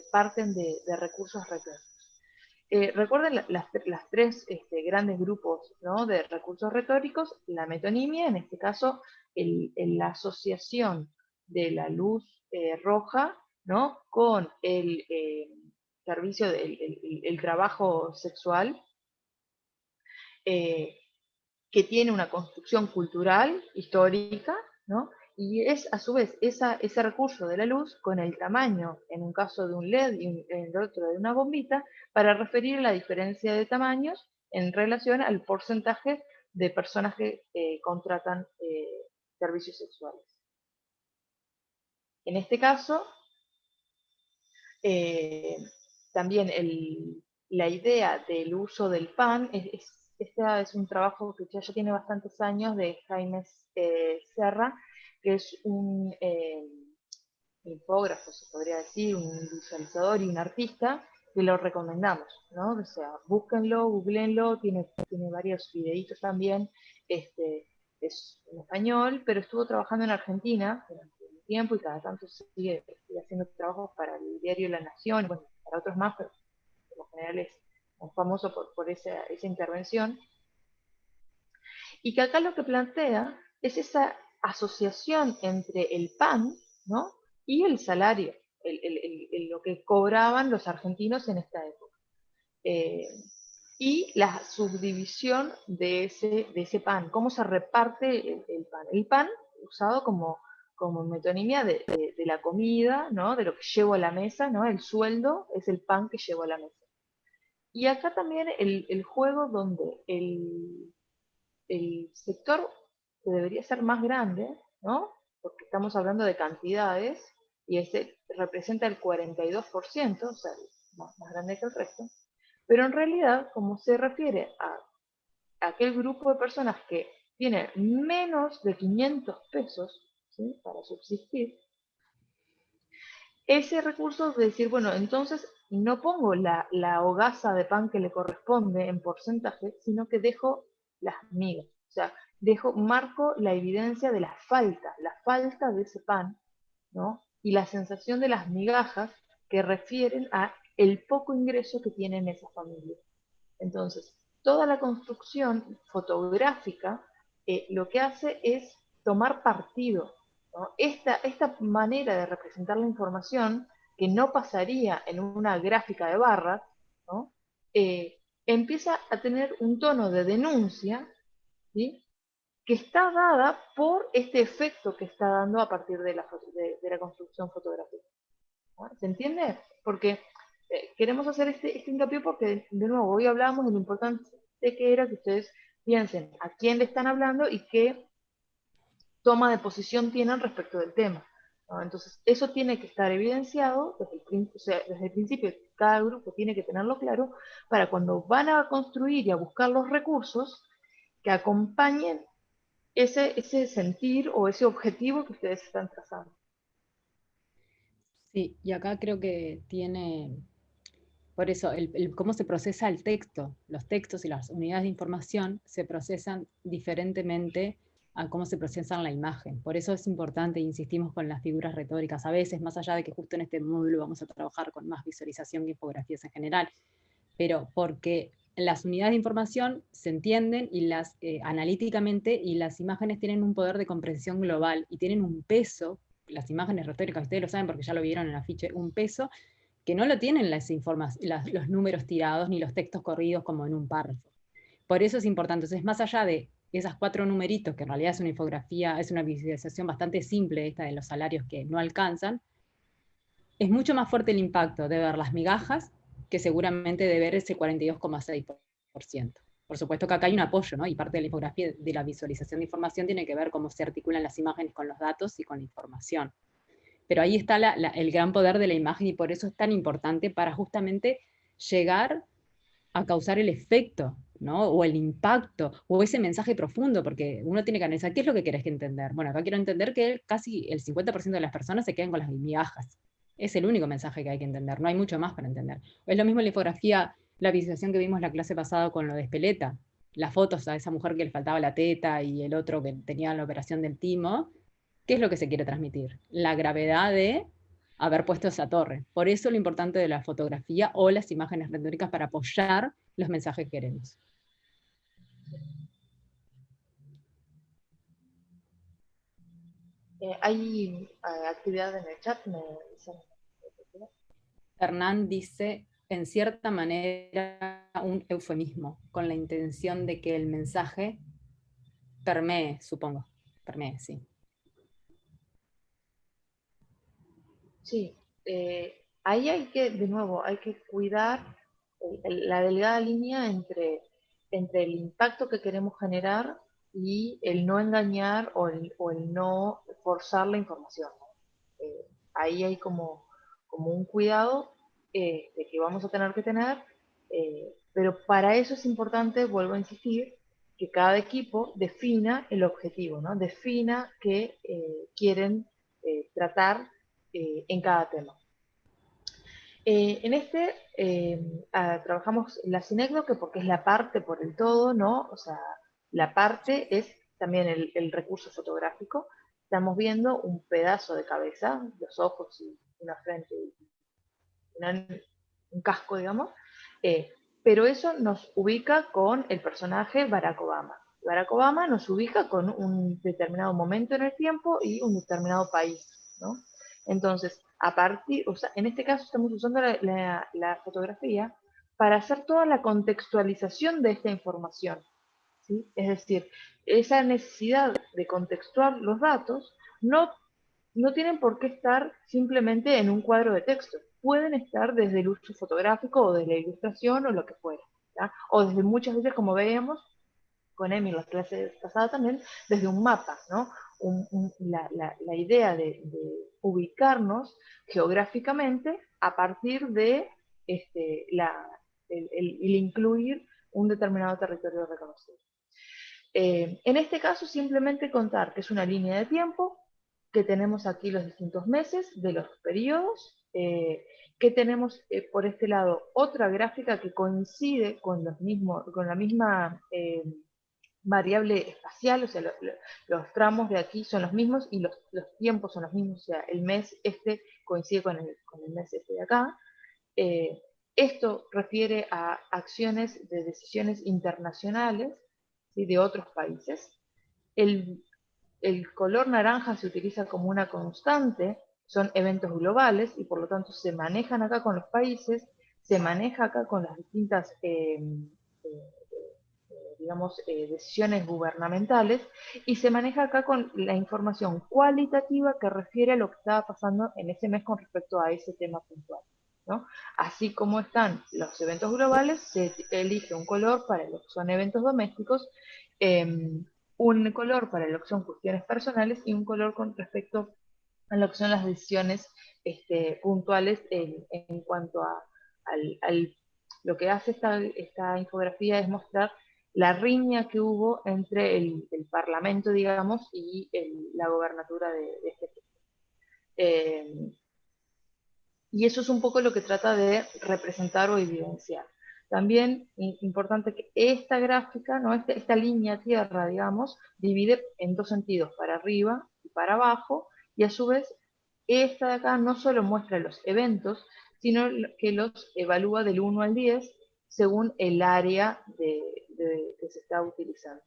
parten de recursos retóricos. Recuerden las 3 grandes grupos, ¿no? de recursos retóricos: la metonimia, en este caso la asociación de la luz roja, ¿no? con el servicio del trabajo sexual, que tiene una construcción cultural, histórica, ¿no? Y es a su vez ese recurso de la luz con el tamaño, en un caso de un LED y en el otro de una bombita, para referir la diferencia de tamaños en relación al porcentaje de personas que contratan servicios sexuales. En este caso, también la idea del uso del pan, este es un trabajo que ya tiene bastantes años, de Jaime Serra, que es un infógrafo, se podría decir, un visualizador y un artista, que lo recomendamos, ¿no? O sea, búsquenlo, googleenlo, tiene varios videitos también, es en español, pero estuvo trabajando en Argentina durante un tiempo y cada tanto sigue haciendo trabajos para el diario La Nación, bueno, para otros más, pero por lo general es famoso por esa intervención. Y que acá lo que plantea es esa asociación entre el pan, ¿no? y el salario, lo que cobraban los argentinos en esta época. y la subdivisión de ese pan, cómo se reparte el pan. El pan usado como metonimia de la comida, ¿no? De lo que llevo a la mesa, ¿no? El sueldo es el pan que llevo a la mesa. Y acá también el juego donde el sector que debería ser más grande, ¿no? Porque estamos hablando de cantidades, y ese representa el 42%, o sea, más grande que el resto, pero en realidad, como se refiere a aquel grupo de personas que tiene menos de 500 pesos, ¿sí?, para subsistir, ese recurso de decir, bueno, entonces no pongo la hogaza de pan que le corresponde en porcentaje, sino que dejo las migas. O sea, marco la evidencia de la falta de ese pan, ¿no? Y la sensación de las migajas que refieren a el poco ingreso que tienen esas familias. Entonces, toda la construcción fotográfica lo que hace es tomar partido, ¿no? Esta manera de representar la información, que no pasaría en una gráfica de barras, ¿no? Empieza a tener un tono de denuncia, ¿sí?, que está dada por este efecto que está dando a partir de la construcción fotográfica, ¿no? ¿Se entiende? Porque queremos hacer este hincapié porque, de nuevo, hoy hablábamos de lo importante que era que ustedes piensen a quién le están hablando y qué toma de posición tienen respecto del tema, ¿no? Entonces, eso tiene que estar evidenciado desde el principio. Cada grupo tiene que tenerlo claro para cuando van a construir y a buscar los recursos que acompañen ese sentir o ese objetivo que ustedes están trazando. Sí, y acá creo que tiene, por eso, cómo se procesa el texto. Los textos y las unidades de información se procesan diferentemente a cómo se procesa la imagen. Por eso es importante, insistimos con las figuras retóricas a veces, más allá de que justo en este módulo vamos a trabajar con más visualización que infografías en general, pero porque las unidades de información se entienden y analíticamente, y las imágenes tienen un poder de comprensión global y tienen un peso, las imágenes retóricas, ustedes lo saben porque ya lo vieron en el afiche, un peso que no lo tienen los números tirados ni los textos corridos como en un párrafo. Por eso es importante. Entonces, más allá de esas 4 numeritos, que en realidad es una infografía, es una visualización bastante simple, esta de los salarios que no alcanzan, es mucho más fuerte el impacto de ver las migajas que seguramente de ver ese 42,6%. Por supuesto que acá hay un apoyo, ¿no? Y parte de la infografía, de la visualización de información, tiene que ver cómo se articulan las imágenes con los datos y con la información. Pero ahí está el gran poder de la imagen, y por eso es tan importante para justamente llegar a causar el efecto, ¿no? O el impacto, o ese mensaje profundo, porque uno tiene que analizar, ¿qué es lo que querés que entender? Bueno, acá quiero entender que casi el 50% de las personas se quedan con las migajas. Es el único mensaje que hay que entender, no hay mucho más para entender. Es lo mismo la infografía, la visualización que vimos la clase pasada con lo de Espeleta, las fotos a esa mujer que le faltaba la teta y el otro que tenía la operación del timo. ¿Qué es lo que se quiere transmitir? La gravedad de haber puesto esa torre. Por eso lo importante de la fotografía o las imágenes retóricas para apoyar los mensajes que queremos. Hay actividad en el chat, me dicen. Hernán dice, en cierta manera, un eufemismo, con la intención de que el mensaje permee, supongo. Permee, sí. Sí, ahí de nuevo, hay que cuidar la delgada línea entre el impacto que queremos generar y el no engañar o el no forzar la información. Ahí hay como un cuidado de que vamos a tener que tener, pero para eso es importante, vuelvo a insistir, que cada equipo defina el objetivo, ¿no? Defina qué quieren tratar en cada tema. En trabajamos la sinécdoque porque es la parte por el todo, ¿no? O sea, la parte es también el recurso fotográfico. Estamos viendo un pedazo de cabeza, los ojos y una frente y un casco, digamos, pero eso nos ubica con el personaje Barack Obama. Barack Obama nos ubica con un determinado momento en el tiempo y un determinado país, ¿no? Entonces, en este caso estamos usando la fotografía para hacer toda la contextualización de esta información, ¿sí? Es decir, esa necesidad de contextuar los datos no tienen por qué estar simplemente en un cuadro de texto. Pueden estar desde el uso fotográfico o desde la ilustración o lo que fuera, ¿ya? O desde muchas veces, como veíamos con Emi en la clase pasada también, desde un mapa, ¿no? La idea de ubicarnos geográficamente a partir de el incluir un determinado territorio reconocido. En este caso, simplemente contar que es una línea de tiempo, que tenemos aquí los distintos meses de los periodos, que tenemos por este lado otra gráfica que coincide con la misma variable espacial, o sea, los tramos de aquí son los mismos y los tiempos son los mismos, o sea, el mes este coincide con el mes este de acá. Esto refiere a acciones de decisiones internacionales, ¿sí?, de otros países. El color naranja se utiliza como una constante, son eventos globales y por lo tanto se manejan acá con los países, se maneja acá con las distintas digamos, decisiones gubernamentales, y se maneja acá con la información cualitativa que refiere a lo que estaba pasando en ese mes con respecto a ese tema puntual, ¿no? Así como están los eventos globales, se elige un color para lo que son eventos domésticos, un color para lo que son cuestiones personales y un color con respecto a lo que son las decisiones puntuales en cuanto a lo que hace esta infografía es mostrar la riña que hubo entre el Parlamento, digamos, y la gobernatura de este país. Y eso es un poco lo que trata de representar o evidenciar. También importante que esta gráfica, ¿no? esta línea tierra, digamos, divide en dos sentidos, para arriba y para abajo, y a su vez esta de acá no solo muestra los eventos, sino que los evalúa del 1 al 10 según el área que se está utilizando.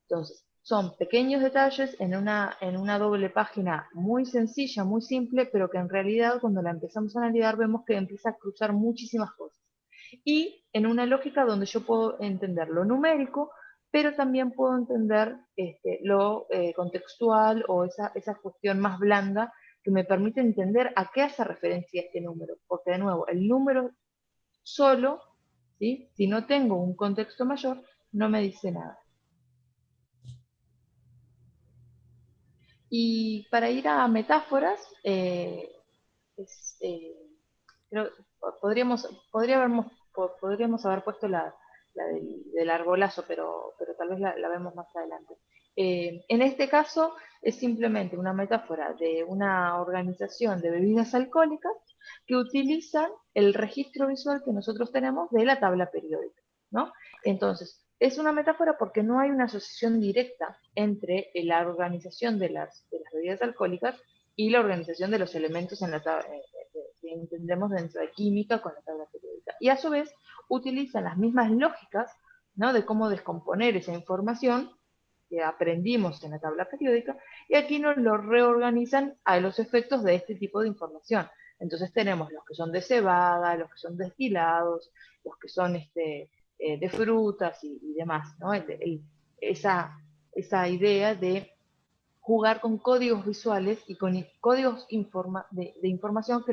Entonces, son pequeños detalles en una doble página muy sencilla, muy simple, pero que en realidad cuando la empezamos a analizar vemos que empieza a cruzar muchísimas cosas. Y en una lógica donde yo puedo entender lo numérico, pero también puedo entender lo contextual o esa cuestión más blanda que me permite entender a qué hace referencia este número. Porque de nuevo, el número solo, ¿sí?, si no tengo un contexto mayor, no me dice nada. Y para ir a metáforas, creo, podríamos haber puesto la del arbolazo, pero tal vez la vemos más adelante. En este caso es simplemente una metáfora de una organización de bebidas alcohólicas que utilizan el registro visual que nosotros tenemos de la tabla periódica, ¿no? Entonces, es una metáfora porque no hay una asociación directa entre la organización de las bebidas alcohólicas y la organización de los elementos en la tabla, que entendemos dentro de química con la tabla periódica. Y a su vez utilizan las mismas lógicas, ¿no?, de cómo descomponer esa información que aprendimos en la tabla periódica, y aquí nos lo reorganizan a los efectos de este tipo de información. Entonces tenemos los que son de cebada, los que son destilados, los que son de frutas y demás, ¿no? Esa idea de jugar con códigos visuales y con códigos de información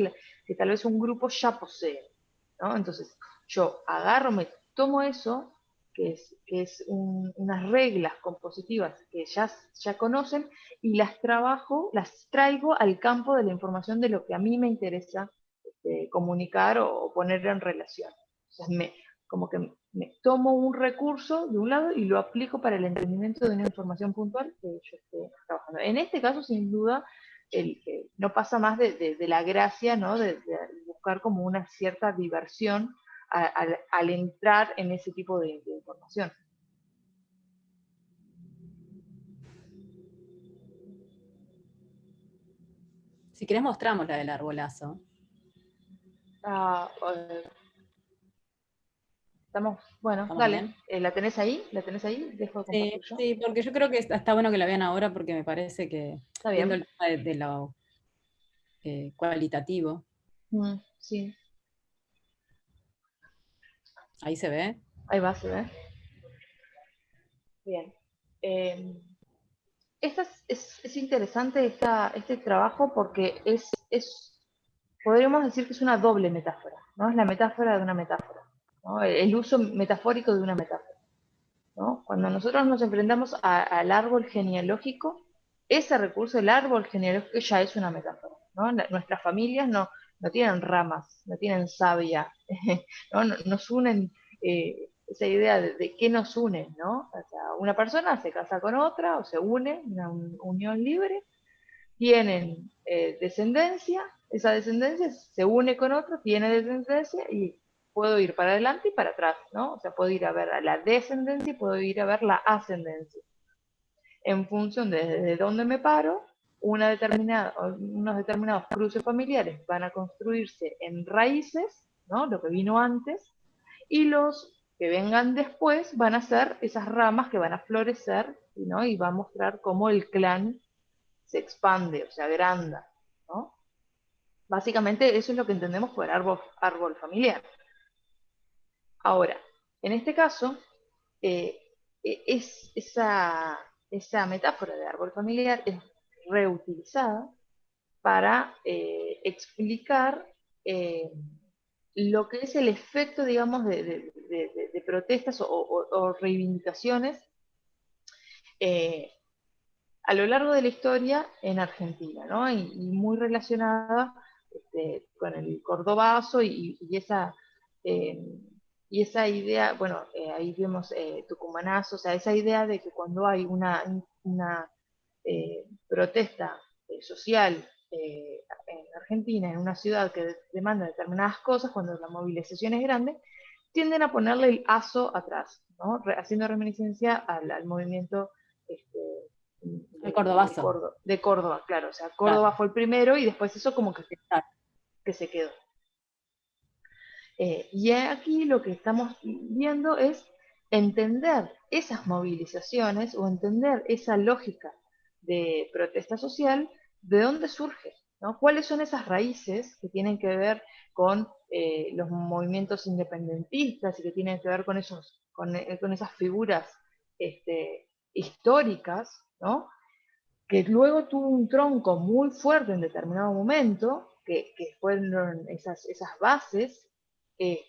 que tal vez un grupo ya posee, ¿no? Entonces, yo agarro, me tomo eso, que es unas reglas compositivas que ya conocen, y las trabajo, las traigo al campo de la información de lo que a mí me interesa comunicar o poner en relación. Entonces, como que me tomo un recurso de un lado y lo aplico para el entendimiento de una información puntual que yo esté trabajando. En este caso, sin duda, no pasa más de la gracia, ¿no?, de buscar como una cierta diversión al entrar en ese tipo de información. Si querés mostramos la del arbolazo. Bueno, ¿Estamos dale. bien? ¿La tenés ahí? ¿La tenés ahí? Dejo de compartir yo. Sí, porque yo creo que está bueno que la vean ahora, porque me parece que, Está bien. viendo el tema de lo cualitativo. Sí. Ahí se ve. Ahí va, se ve. Bien. Es interesante este trabajo porque podríamos decir que es una doble metáfora, ¿no? Es la metáfora de una metáfora, ¿no? El uso metafórico de una metáfora, ¿no? Cuando nosotros nos enfrentamos al árbol genealógico, ese recurso, el árbol genealógico, ya es una metáfora, ¿no? Nuestras familias no tienen ramas, no tienen savia, ¿no? Nos unen, esa idea de qué nos une, ¿no? O sea, una persona se casa con otra o se une, una unión libre, tienen descendencia, esa descendencia se une con otro, tiene descendencia y puedo ir para adelante y para atrás, ¿no? O sea, puedo ir a ver a la descendencia y puedo ir a ver la ascendencia. En función de desde dónde me paro, unos determinados cruces familiares van a construirse en raíces, ¿no? Lo que vino antes, y los que vengan después van a ser esas ramas que van a florecer, ¿no? Y va a mostrar cómo el clan se expande o se agranda, ¿no? Básicamente eso es lo que entendemos por árbol familiar. Ahora, en este caso, eh, esa metáfora de árbol familiar es reutilizada para explicar lo que es el efecto, digamos, de protestas o reivindicaciones eh, a lo largo de la historia en Argentina, ¿no? Y muy relacionada con el cordobazo eh, y esa idea, bueno, ahí vemos tucumanazo, o sea, esa idea de que cuando hay una protesta social en Argentina, en una ciudad que demanda determinadas cosas, cuando la movilización es grande, tienden a ponerle el aso atrás, ¿no? Haciendo reminiscencia al movimiento este, El cordobazo. de Córdoba, claro. O sea, Claro, Córdoba fue el primero y después eso como claro. que se quedó. Y aquí lo que estamos viendo es entender esas movilizaciones o entender esa lógica de protesta social, de dónde surge, ¿no? ¿Cuáles son esas raíces que tienen que ver con los movimientos independentistas y que tienen que ver con esas figuras históricas, ¿no? Que luego tuvo un tronco muy fuerte en determinado momento, que fueron esas bases, que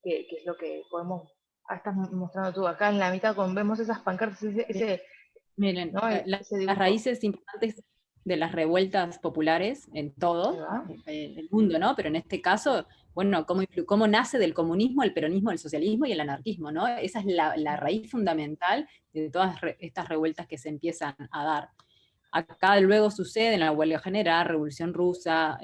es lo que podemos, estás mostrando tú acá en la mitad, cuando vemos esas pancartas, Miren, ¿no? Ese las dibujo. raíces importantes de las revueltas populares en Ahí todo va. el mundo, ¿no? Pero en este caso, bueno, cómo nace del comunismo, el peronismo, el socialismo y el anarquismo, ¿no? Esa es la raíz fundamental de todas estas revueltas que se empiezan a dar. Acá luego sucede en la huelga general, Revolución Rusa,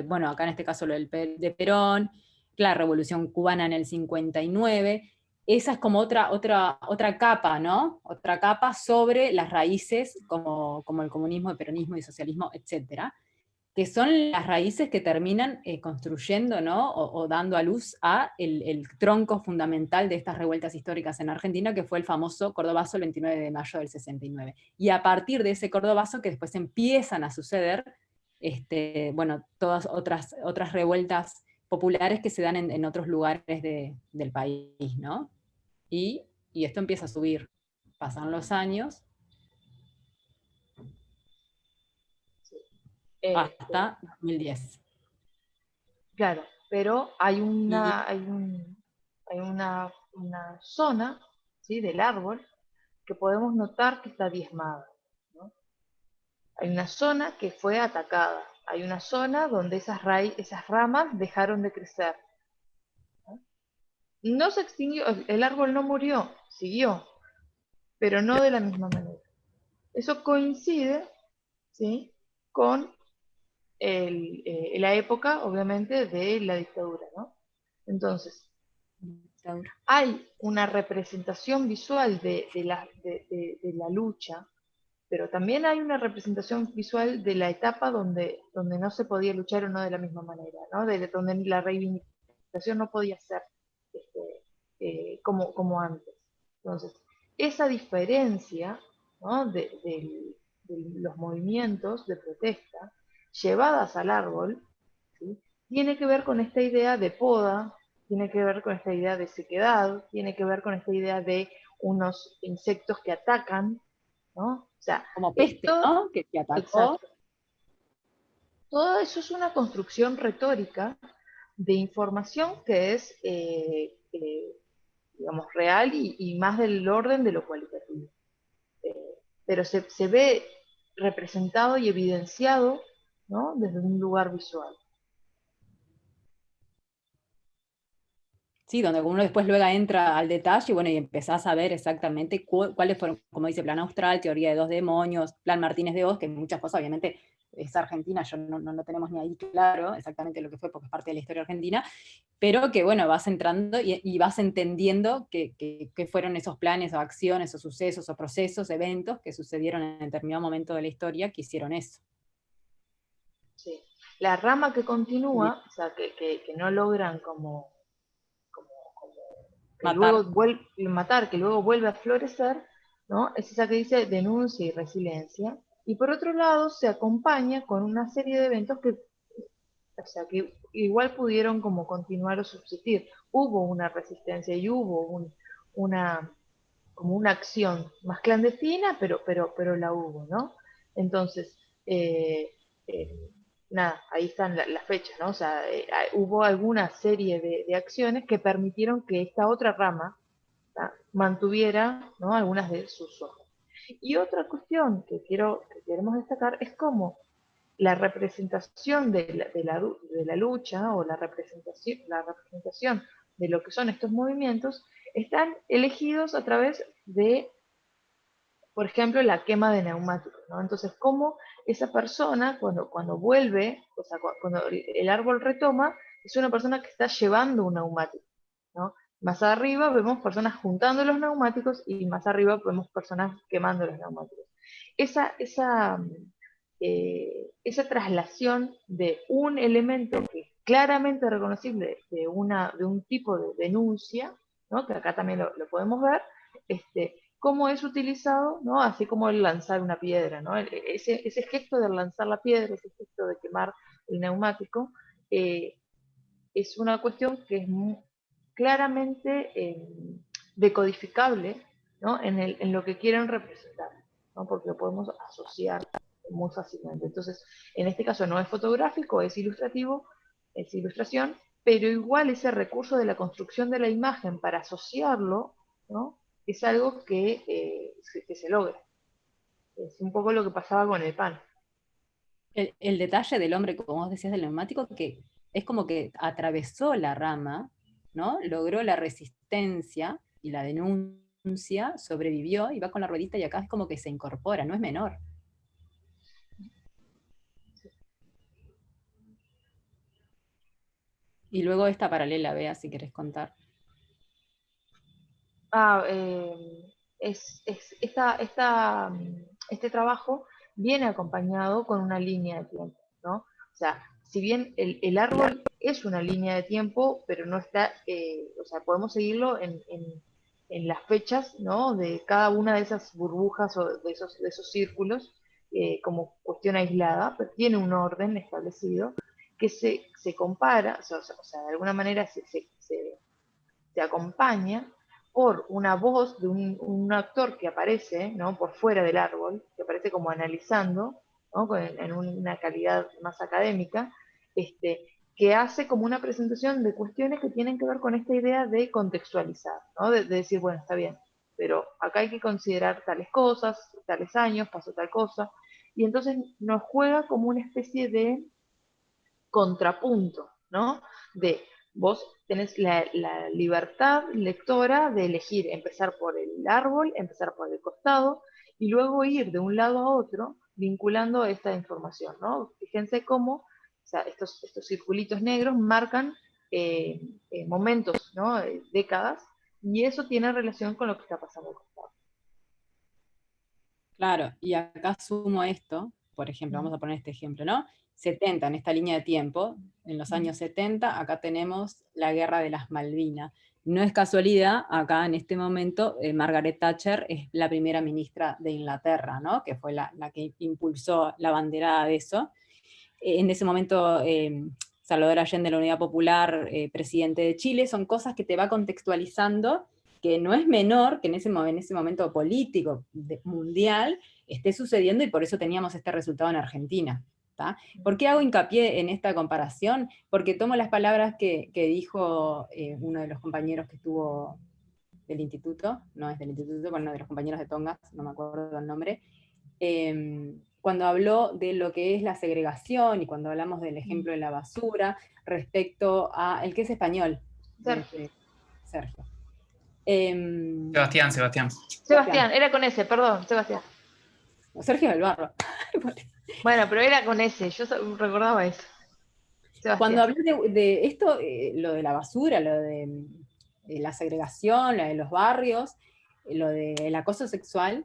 bueno, acá en este caso lo de Perón, la Revolución Cubana en el 59. Esa es como otra capa, ¿no? Otra capa sobre las raíces como el comunismo, el peronismo y el socialismo, etcétera, que son las raíces que terminan construyendo, ¿no? O dando a luz a el tronco fundamental de estas revueltas históricas en Argentina, que fue el famoso Cordobazo el 29 de mayo del 69. Y a partir de ese Cordobazo que después empiezan a suceder, bueno, todas otras revueltas populares que se dan en otros lugares del país, ¿no? Y esto empieza a subir. Pasan los años Este, hasta 2010. claro, pero hay Y una zona, ¿sí? Del árbol que podemos notar que está diezmada, ¿no? Hay una zona que fue atacada, hay una zona donde esas ramas dejaron de crecer. No se extinguió, el árbol no murió, siguió, pero no de la misma manera. Eso coincide, ¿sí? Con la época, obviamente, de la dictadura, ¿no? Entonces, hay una representación visual de la lucha, pero también hay una representación visual de la etapa donde no se podía luchar o no de la misma manera, ¿no? Donde la reivindicación no podía ser como antes. Entonces, esa diferencia, ¿no? de los movimientos de protesta llevadas al árbol, ¿sí? tiene que ver con esta idea de poda, tiene que ver con esta idea de sequedad, tiene que ver con esta idea de unos insectos que atacan, ¿no? O sea, Como peste, esto, ¿no? Que atacó. exacto. Todo eso es una construcción retórica de información que es, digamos, real y más del orden de lo cualitativo. Pero se ve representado y evidenciado, ¿no? Desde un lugar visual. Sí, donde uno después luego entra al detalle y bueno, y empezás a ver exactamente cuáles fueron, como dice Plan Austral, Teoría de dos demonios, Plan Martínez de Oz, que muchas cosas obviamente es argentina, yo no tenemos ni ahí claro exactamente lo que fue porque es parte de la historia argentina, pero que bueno, vas entrando y vas entendiendo qué fueron esos planes o acciones o sucesos o procesos, eventos que sucedieron en determinado momento de la historia que hicieron eso. Sí. La rama que continúa, o sea, que no logran como que Matar. luego matar, que luego vuelve a florecer, ¿no? Es esa que dice denuncia y resiliencia. Y por otro lado, se acompaña con una serie de eventos que, o sea, que igual pudieron como continuar o subsistir. Hubo una resistencia y hubo una, como una acción más clandestina, pero la hubo, ¿no? Entonces, eh, eh, nada, ahí están las fechas, ¿no? O sea, hubo alguna serie de acciones que permitieron que esta otra rama, ¿tá?, mantuviera, ¿no?, algunas de sus hojas. Y otra cuestión que queremos destacar es cómo la representación de la lucha o la representación de lo que son estos movimientos están elegidos a través de, por ejemplo, la quema de neumáticos, ¿no? Entonces, cómo esa persona, cuando vuelve, o sea, cuando el árbol retoma, es una persona que está llevando un neumático, ¿no? Más arriba vemos personas juntando los neumáticos y más arriba vemos personas quemando los neumáticos. Esa traslación de un elemento que es claramente reconocible de un tipo de denuncia, ¿no?, que acá también lo podemos ver, cómo es utilizado, ¿no?, así como el lanzar una piedra, ¿no? Ese gesto de lanzar la piedra, ese gesto de quemar el neumático, es una cuestión que es claramente decodificable, ¿no?, en lo que quieren representar, ¿no?, porque lo podemos asociar muy fácilmente. Entonces, en este caso no es fotográfico, es ilustrativo, es ilustración, pero igual ese recurso de la construcción de la imagen para asociarlo, ¿no?, es algo que se logra. Es un poco lo que pasaba con el pan. El detalle del hombre, como vos decías, del neumático, que es como que atravesó la rama, ¿no? Logró la resistencia y la denuncia, sobrevivió y va con la ruedita y acá es como que se incorpora, no es menor. Y luego esta paralela, Bea, si querés contar. Este trabajo viene acompañado con una línea de tiempo, ¿no? O sea, si bien el árbol es una línea de tiempo, pero no está, o sea, podemos seguirlo en las fechas, ¿no?, de cada una de esas burbujas o de esos círculos, como cuestión aislada, pero tiene un orden establecido que se compara, o sea, de alguna manera se acompaña por una voz de un actor que aparece, ¿no?, por fuera del árbol, que aparece como analizando, ¿no?, en una calidad más académica, que hace como una presentación de cuestiones que tienen que ver con esta idea de contextualizar, ¿no?, de decir, bueno, está bien, pero acá hay que considerar tales cosas, tales años, pasó tal cosa, y entonces nos juega como una especie de contrapunto, ¿no? De vos tenés la libertad lectora de elegir empezar por el árbol, empezar por el costado, y luego ir de un lado a otro vinculando esta información, ¿no? Fíjense cómo, o sea, estos circulitos negros marcan momentos, ¿no?, décadas, y eso tiene relación con lo que está pasando al costado. Claro, y acá sumo esto, por ejemplo, vamos a poner este ejemplo, ¿no? 70, en esta línea de tiempo, en los años 70, acá tenemos la Guerra de las Malvinas. No es casualidad, acá en este momento, Margaret Thatcher es la primera ministra de Inglaterra, ¿no?, que fue la que impulsó la banderada de eso. En ese momento Salvador Allende de la Unidad Popular, presidente de Chile, son cosas que te va contextualizando, que no es menor que en ese momento político mundial esté sucediendo, y por eso teníamos este resultado en Argentina. ¿Tá? ¿Por qué hago hincapié en esta comparación? Porque tomo las palabras que dijo uno de los compañeros que estuvo del instituto, no es del instituto, bueno, de los compañeros de Tongas, no me acuerdo el nombre, cuando habló de lo que es la segregación, y cuando hablamos del ejemplo de la basura, respecto a, el que es español, Sergio. Sergio. Sebastián, era con ese, perdón, Sebastián. Sergio del Barro. Bueno, pero era con ese, yo recordaba eso. Sebastián. Cuando hablé de esto, lo de la basura, lo de la segregación, lo de los barrios, lo del acoso sexual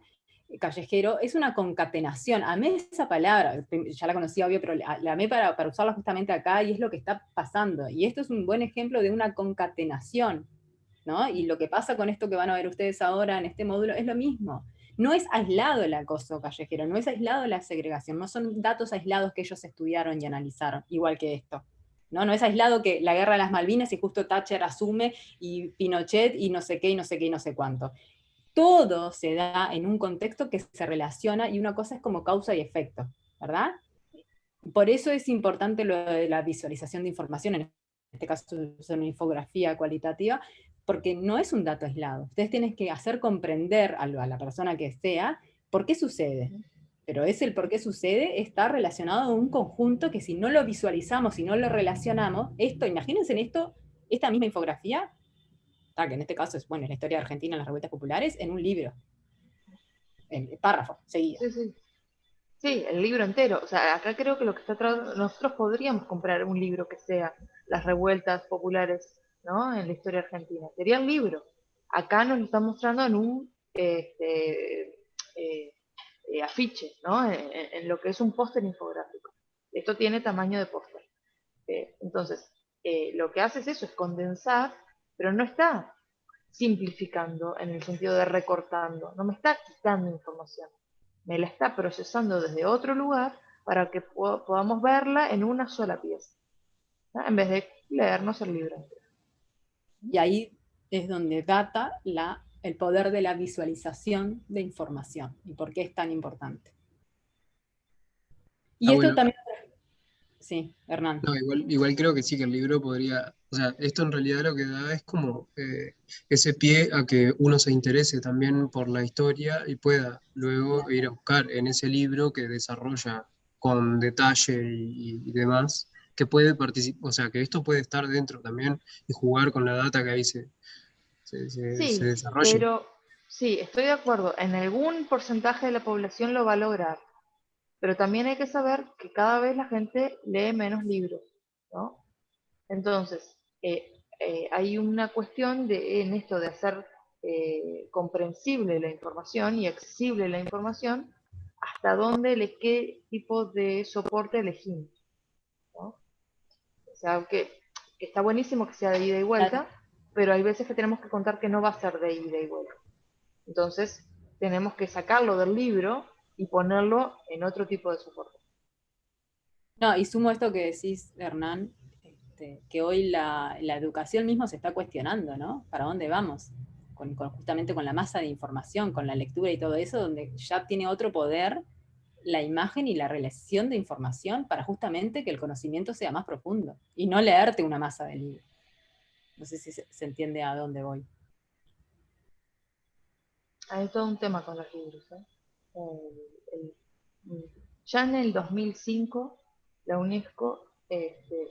callejero, es una concatenación. Amé esa palabra, ya la conocía, obvio, pero la amé para usarla justamente acá, y es lo que está pasando. Y esto es un buen ejemplo de una concatenación, ¿no? Y lo que pasa con esto que van a ver ustedes ahora en este módulo es lo mismo. No es aislado el acoso callejero, no es aislado la segregación, no son datos aislados que ellos estudiaron y analizaron, igual que esto. No es aislado que la guerra de las Malvinas y justo Thatcher asume, y Pinochet y no sé qué, y no sé qué, y no sé cuánto. Todo se da en un contexto que se relaciona, y una cosa es como causa y efecto, ¿verdad? Por eso es importante lo de la visualización de información, en este caso es una infografía cualitativa, porque no es un dato aislado. Ustedes tienen que hacer comprender a la persona que sea por qué sucede. Pero el por qué sucede está relacionado a un conjunto que, si no lo visualizamos, si no lo relacionamos, imagínense en esta misma infografía, que en este caso es, bueno, la historia de Argentina en las revueltas populares, en un libro, en párrafo, seguido. Sí, el libro entero. O sea, acá creo que lo que está nosotros podríamos comprar un libro que sea las revueltas populares, ¿no? En la historia argentina. Sería el libro. Acá nos lo están mostrando en un afiche, ¿no? En lo que es un póster infográfico. Esto tiene tamaño de póster. Entonces, lo que hace es eso, es condensar, pero no está simplificando en el sentido de recortando, no me está quitando información, me la está procesando desde otro lugar para que podamos verla en una sola pieza, ¿no? En vez de leernos el libro entero. Y ahí es donde data el poder de la visualización de información, y por qué es tan importante. Y esto bueno. también... Sí, Hernán. No, igual creo que sí, que el libro podría, o sea, esto en realidad lo que da es como ese pie a que uno se interese también por la historia y pueda luego ir a buscar en ese libro que desarrolla con detalle y demás, que puede participar, o sea, que esto puede estar dentro también y jugar con la data que ahí se Sí, desarrolla. pero sí, estoy de acuerdo, en algún porcentaje de la población lo va a lograr, pero también hay que saber que cada vez la gente lee menos libros, ¿no? Entonces, hay una cuestión en esto de hacer comprensible la información y accesible la información, hasta dónde, qué tipo de soporte elegimos, ¿no? O sea, que está buenísimo que sea de ida y vuelta, pero hay veces que tenemos que contar que no va a ser de ida y vuelta. Entonces, tenemos que sacarlo del libro y ponerlo en otro tipo de soporte. No, y sumo esto que decís, Hernán, que hoy la educación misma se está cuestionando, ¿no? ¿Para dónde vamos? Justamente con la masa de información, con la lectura y todo eso, donde ya tiene otro poder la imagen y la relación de información para justamente que el conocimiento sea más profundo, y no leerte una masa de libros. No sé si se entiende a dónde voy. Hay todo un tema con los libros, ¿eh? Ya en el 2005, la UNESCO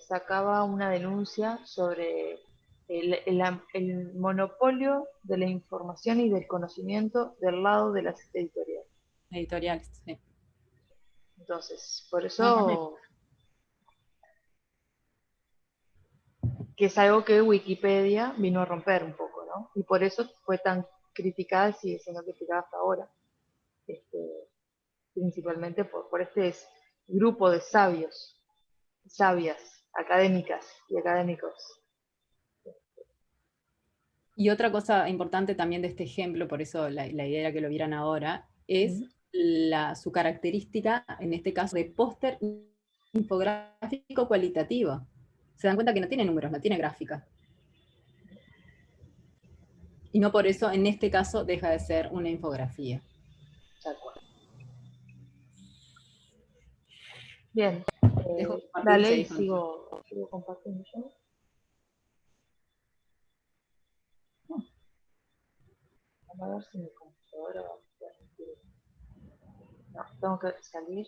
sacaba una denuncia sobre el monopolio de la información y del conocimiento del lado de las editoriales. Editoriales, sí. Entonces, por eso, que es algo que Wikipedia vino a romper un poco, ¿no? Y por eso fue tan criticada y sigue siendo criticada hasta ahora. Principalmente por este grupo de sabias, académicas y académicos. Y otra cosa importante también de este ejemplo, por eso la idea era que lo vieran ahora, es su característica, en este caso, de póster infográfico cualitativo. se dan cuenta que no tiene números, no tiene gráfica. Y no por eso, en este caso, deja de ser una infografía. Bien, Dejo compartir dale y ese icono. sigo compartiendo yo. Vamos a ver si mi computadora va a permitir. No, tengo que salir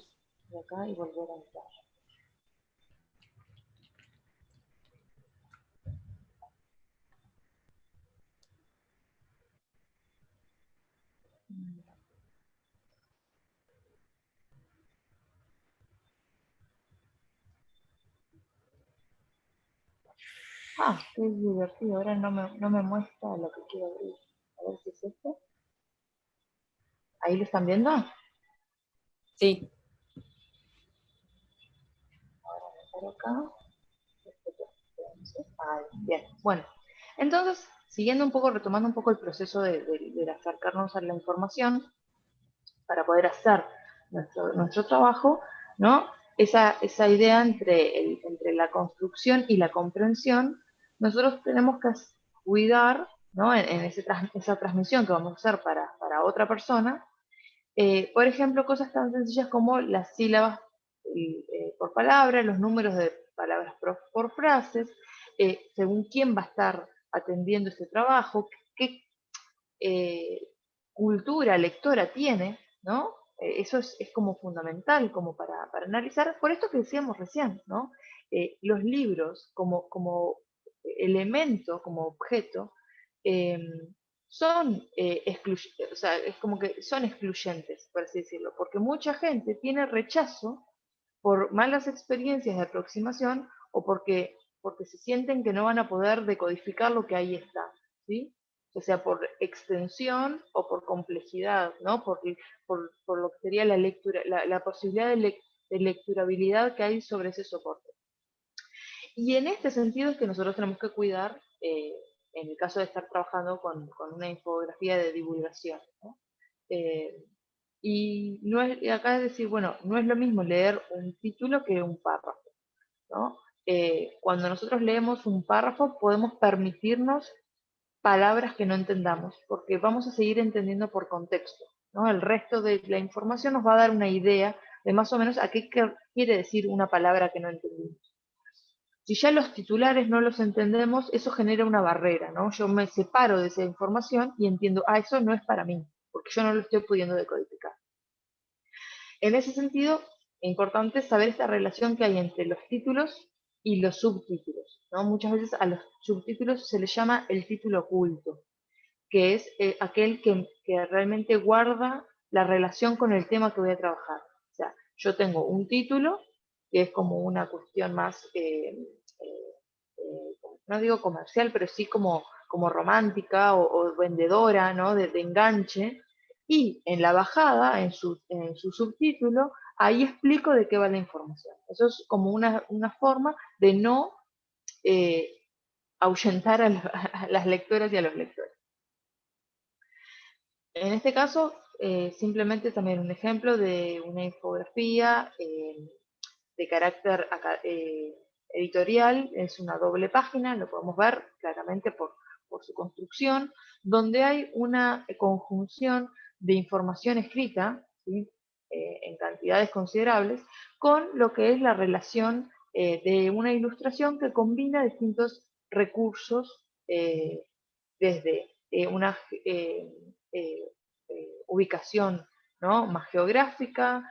de acá y volver a entrar. Ah, qué divertido, ahora no me muestra lo que quiero abrir. A ver si es esto. ¿Ahí lo están viendo? Sí. Ahora me paro acá. Ahí, bien, bueno. Entonces, siguiendo un poco, retomando un poco el proceso de acercarnos a la información para poder hacer nuestro trabajo, ¿no? Esa idea entre la construcción y la comprensión, nosotros tenemos que cuidar, ¿no? En esa transmisión que vamos a hacer para otra persona, por ejemplo, cosas tan sencillas como las sílabas por palabra, los números de palabras por frases, según quién va a estar atendiendo este trabajo, qué cultura lectora tiene, ¿no? Eso es como fundamental como para analizar, por esto que decíamos recién, ¿no? Los libros como elemento, como objeto, eh, son o sea, es como que son excluyentes, por así decirlo, porque mucha gente tiene rechazo por malas experiencias de aproximación o porque se sienten que no van a poder decodificar lo que ahí está, ¿sí? O sea, por extensión o por complejidad, ¿no? Por lo que sería la lectura, la posibilidad de lecturabilidad que hay sobre ese soporte. Y en este sentido es que nosotros tenemos que cuidar, en el caso de estar trabajando con una infografía de divulgación, ¿no? Y no es, acá es decir, bueno, no es lo mismo leer un título que un párrafo, ¿no? Cuando nosotros leemos un párrafo podemos permitirnos palabras que no entendamos, porque vamos a seguir entendiendo por contexto, ¿no? El resto de la información nos va a dar una idea de más o menos a qué quiere decir una palabra que no entendimos. Si ya los titulares no los entendemos, eso genera una barrera, ¿no? Yo me separo de esa información y entiendo, eso no es para mí, porque yo no lo estoy pudiendo decodificar. En ese sentido, es importante saber esta relación que hay entre los títulos y los subtítulos, ¿no? Muchas veces a los subtítulos se les llama el título oculto, que es aquel que realmente guarda la relación con el tema que voy a trabajar. O sea, yo tengo un título, que es como una cuestión más, no digo comercial, pero sí como romántica o vendedora, ¿no? De enganche. Y en la bajada, en su subtítulo, ahí explico de qué va la información. Eso es como una forma de no ahuyentar a las lectoras y a los lectores. En este caso, simplemente también un ejemplo de una infografía de carácter editorial, es una doble página, lo podemos ver claramente por su construcción, donde hay una conjunción de información escrita, ¿sí? En cantidades considerables, con lo que es la relación de una ilustración que combina distintos recursos desde una ubicación, ¿no? Más geográfica,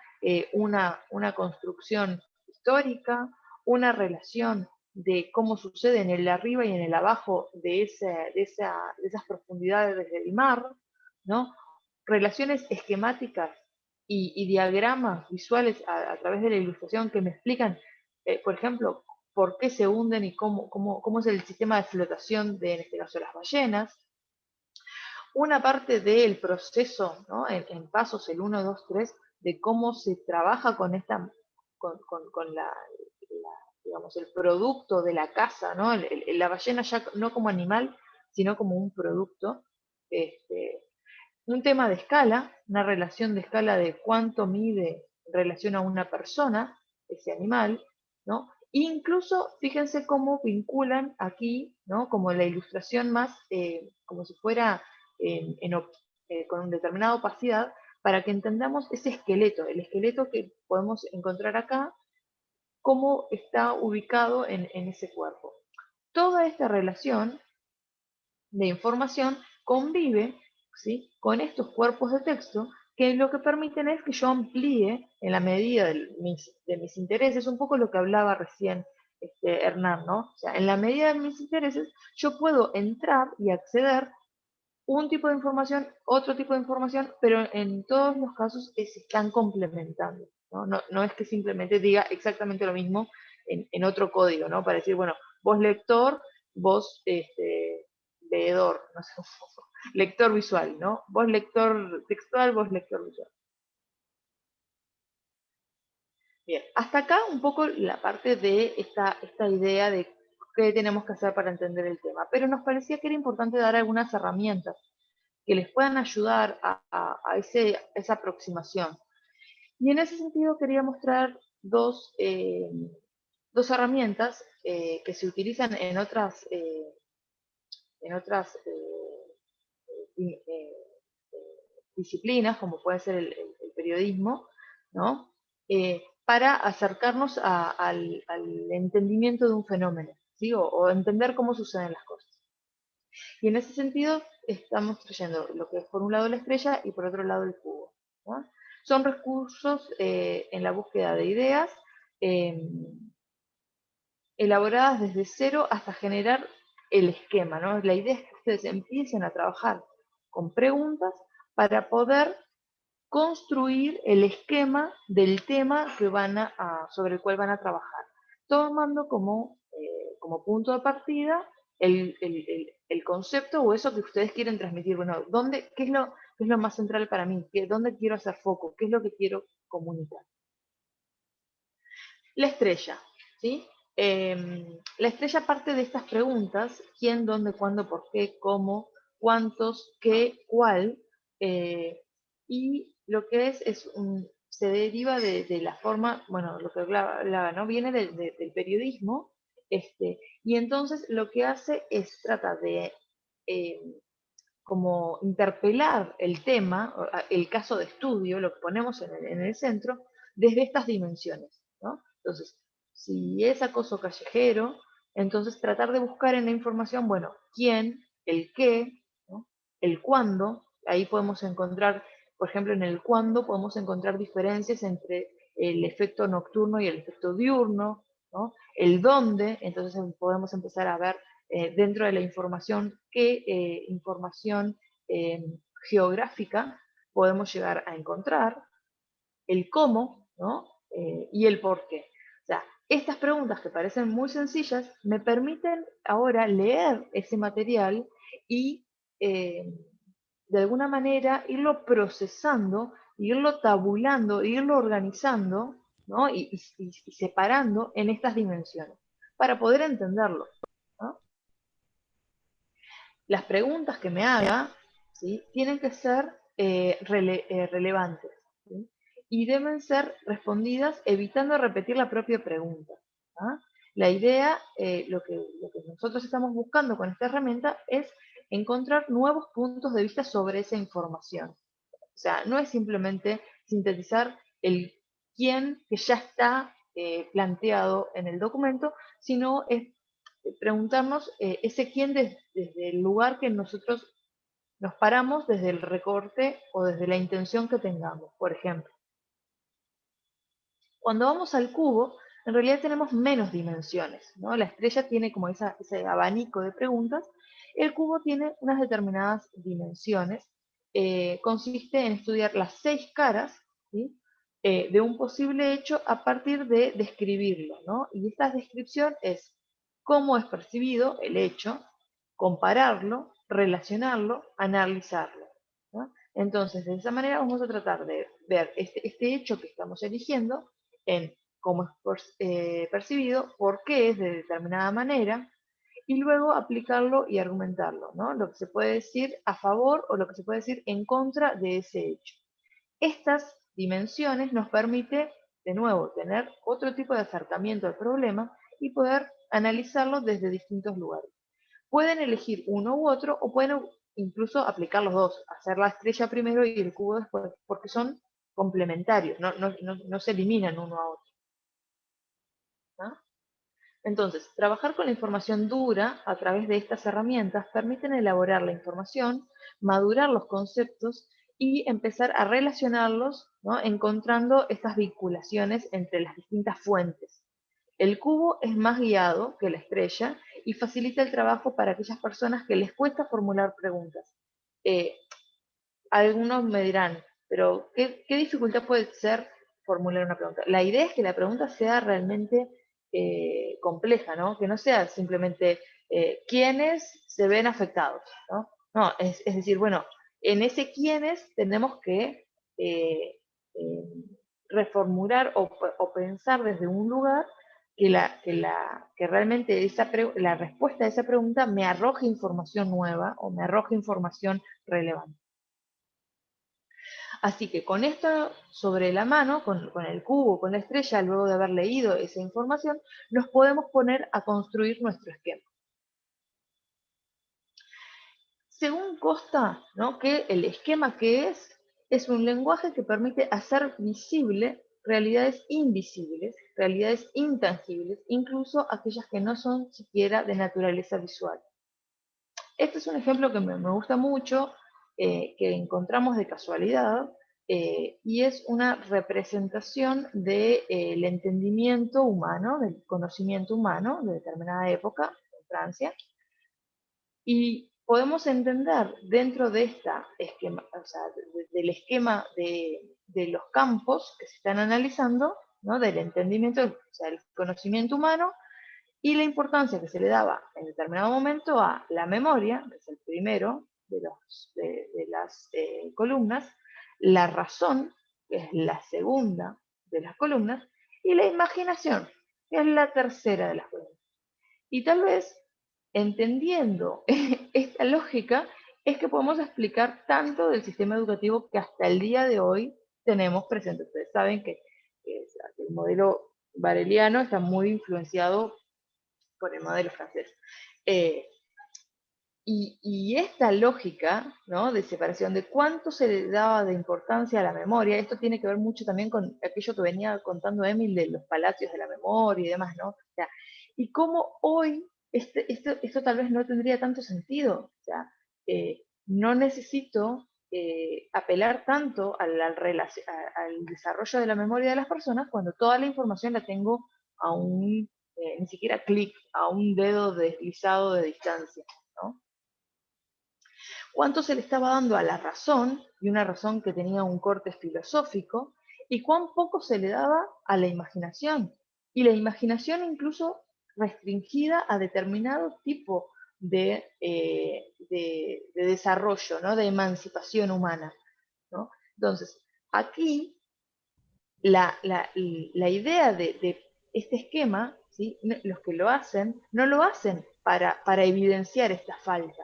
una construcción histórica, una relación de cómo sucede en el arriba y en el abajo de esas profundidades desde el mar, ¿no? Relaciones esquemáticas y diagramas visuales a través de la ilustración que me explican, por ejemplo, por qué se hunden y cómo es el sistema de flotación de, en este caso, las ballenas. Una parte del proceso, ¿no? En pasos, el 1, 2, 3, de cómo se trabaja con digamos, el producto de la caza, ¿no? La ballena ya no como animal, sino como un producto. Un tema de escala, una relación de escala de cuánto mide en relación a una persona, ese animal, ¿no? Incluso, fíjense cómo vinculan aquí, ¿no? Como la ilustración más, como si fuera con una determinada opacidad, para que entendamos ese esqueleto, el esqueleto que podemos encontrar acá, cómo está ubicado en ese cuerpo. Toda esta relación de información convive, ¿sí?, con estos cuerpos de texto que lo que permiten es que yo amplíe en la medida de mis intereses, un poco lo que hablaba recién Hernán, ¿no? O sea, en la medida de mis intereses yo puedo entrar y acceder un tipo de información, otro tipo de información, pero en todos los casos se están complementando, ¿no? No es que simplemente diga exactamente lo mismo en otro código, ¿no? Para decir, bueno, vos lector, vos leedor, no sé, lector visual, ¿no? Vos lector textual, vos lector visual. Bien, hasta acá un poco la parte de esta idea de qué tenemos que hacer para entender el tema, pero nos parecía que era importante dar algunas herramientas que les puedan ayudar a esa aproximación. Y en ese sentido quería mostrar dos herramientas que se utilizan en otras disciplinas, como puede ser el periodismo, ¿no? Para acercarnos al entendimiento de un fenómeno, ¿sí? O entender cómo suceden las cosas. Y en ese sentido estamos trayendo lo que es por un lado la estrella y por otro lado el cubo, ¿no? Son recursos en la búsqueda de ideas elaboradas desde cero hasta generar el esquema, ¿no? La idea es que ustedes empiecen a trabajar con preguntas para poder construir el esquema del tema que sobre el cual van a trabajar, tomando como punto de partida el concepto o eso que ustedes quieren transmitir. Bueno, ¿qué es lo más central para mí? ¿Dónde quiero hacer foco? ¿Qué es lo que quiero comunicar? La estrella, ¿sí? La estrella parte de estas preguntas: quién, dónde, cuándo, por qué, cómo, cuántos, qué, cuál, y lo que se deriva de la forma, bueno, lo que hablaba, ¿no? Viene del periodismo, y entonces lo que hace es tratar de como interpelar el tema, el caso de estudio, lo que ponemos en el centro, desde estas dimensiones, ¿no? Entonces, si es acoso callejero, entonces tratar de buscar en la información, bueno, quién, el qué, ¿no?, el cuándo. Ahí podemos encontrar, por ejemplo, en el cuándo podemos encontrar diferencias entre el efecto nocturno y el efecto diurno, ¿no? El dónde, entonces podemos empezar a ver dentro de la información qué información geográfica podemos llegar a encontrar, el cómo, ¿no? Y el por qué. O sea, estas preguntas que parecen muy sencillas me permiten ahora leer ese material y de alguna manera irlo procesando, irlo tabulando, irlo organizando, ¿no? y separando en estas dimensiones para poder entenderlo, ¿no? Las preguntas que me haga, ¿sí?, tienen que ser relevantes, ¿sí?, y deben ser respondidas evitando repetir la propia pregunta, ¿ah? La idea, lo que nosotros estamos buscando con esta herramienta es encontrar nuevos puntos de vista sobre esa información. O sea, no es simplemente sintetizar el quién que ya está planteado en el documento, sino es preguntarnos ese quién desde el lugar que nosotros nos paramos, desde el recorte o desde la intención que tengamos. Por ejemplo, cuando vamos al cubo, en realidad tenemos menos dimensiones, ¿no? La estrella tiene como ese abanico de preguntas. El cubo tiene unas determinadas dimensiones. Consiste en estudiar las 6 caras, ¿sí?, de un posible hecho a partir de describirlo, ¿no? Y esta descripción es cómo es percibido el hecho, compararlo, relacionarlo, analizarlo, ¿no? Entonces, de esa manera vamos a tratar de ver este hecho que estamos eligiendo en cómo es percibido, por qué es de determinada manera, y luego aplicarlo y argumentarlo, ¿no? Lo que se puede decir a favor o lo que se puede decir en contra de ese hecho. Estas dimensiones nos permite, de nuevo, tener otro tipo de acercamiento al problema y poder analizarlo desde distintos lugares. Pueden elegir uno u otro o pueden incluso aplicar los dos, hacer la estrella primero y el cubo después, porque son complementarios, no se eliminan uno a otro. ¿No? Entonces, trabajar con la información dura a través de estas herramientas permiten elaborar la información, madurar los conceptos y empezar a relacionarlos, ¿no? Encontrando estas vinculaciones entre las distintas fuentes. El cubo es más guiado que la estrella y facilita el trabajo para aquellas personas que les cuesta formular preguntas. Algunos me dirán, pero ¿qué dificultad puede ser formular una pregunta? La idea es que la pregunta sea realmente compleja, ¿no? Que no sea simplemente quiénes se ven afectados, ¿no? No, es decir, bueno, en ese quiénes tenemos que reformular o pensar desde un lugar que realmente la respuesta a esa pregunta me arroje información nueva o me arroje información relevante. Así que con esto sobre la mano, con el cubo, con la estrella, luego de haber leído esa información, nos podemos poner a construir nuestro esquema. Según Costa, ¿no?, que el esquema que es un lenguaje que permite hacer visible realidades invisibles, realidades intangibles, incluso aquellas que no son siquiera de naturaleza visual. Este es un ejemplo que me gusta mucho, que encontramos de casualidad, y es una representación del entendimiento humano, del conocimiento humano de determinada época en Francia, y podemos entender dentro de esta esquema, o sea, del esquema de los campos que se están analizando, ¿no?, del entendimiento, o sea, del conocimiento humano, y la importancia que se le daba en determinado momento a la memoria, que es el primero de las columnas, la razón, que es la segunda de las columnas, y la imaginación, que es la tercera de las columnas. Y tal vez, entendiendo esta lógica, es que podemos explicar tanto del sistema educativo que hasta el día de hoy tenemos presente. Ustedes saben que el modelo bareliano está muy influenciado por el modelo francés. Y esta lógica, ¿no?, de separación, de cuánto se le daba de importancia a la memoria, esto tiene que ver mucho también con aquello que venía contando Emil de los palacios de la memoria y demás, ¿no? O sea, y cómo hoy esto tal vez no tendría tanto sentido. O sea, no necesito apelar tanto al desarrollo de la memoria de las personas cuando toda la información la tengo a ni siquiera clic, a un dedo deslizado de distancia, ¿no? Cuánto se le estaba dando a la razón, y una razón que tenía un corte filosófico, y cuán poco se le daba a la imaginación, y la imaginación incluso restringida a determinado tipo de desarrollo, ¿no?, de emancipación humana, ¿no? Entonces, aquí la idea de este esquema, ¿sí?, los que lo hacen, no lo hacen para evidenciar esta falta,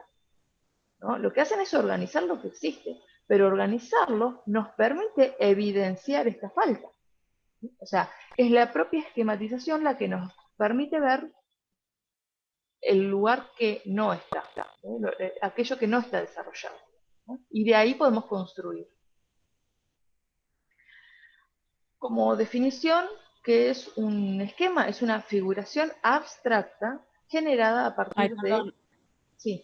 ¿no? Lo que hacen es organizar lo que existe, pero organizarlo nos permite evidenciar esta falta. O sea, es la propia esquematización la que nos permite ver el lugar que no está, ¿no?, aquello que no está desarrollado, ¿no? Y de ahí podemos construir. Como definición, ¿qué es un esquema? Es una figuración abstracta generada a partir de... Sí,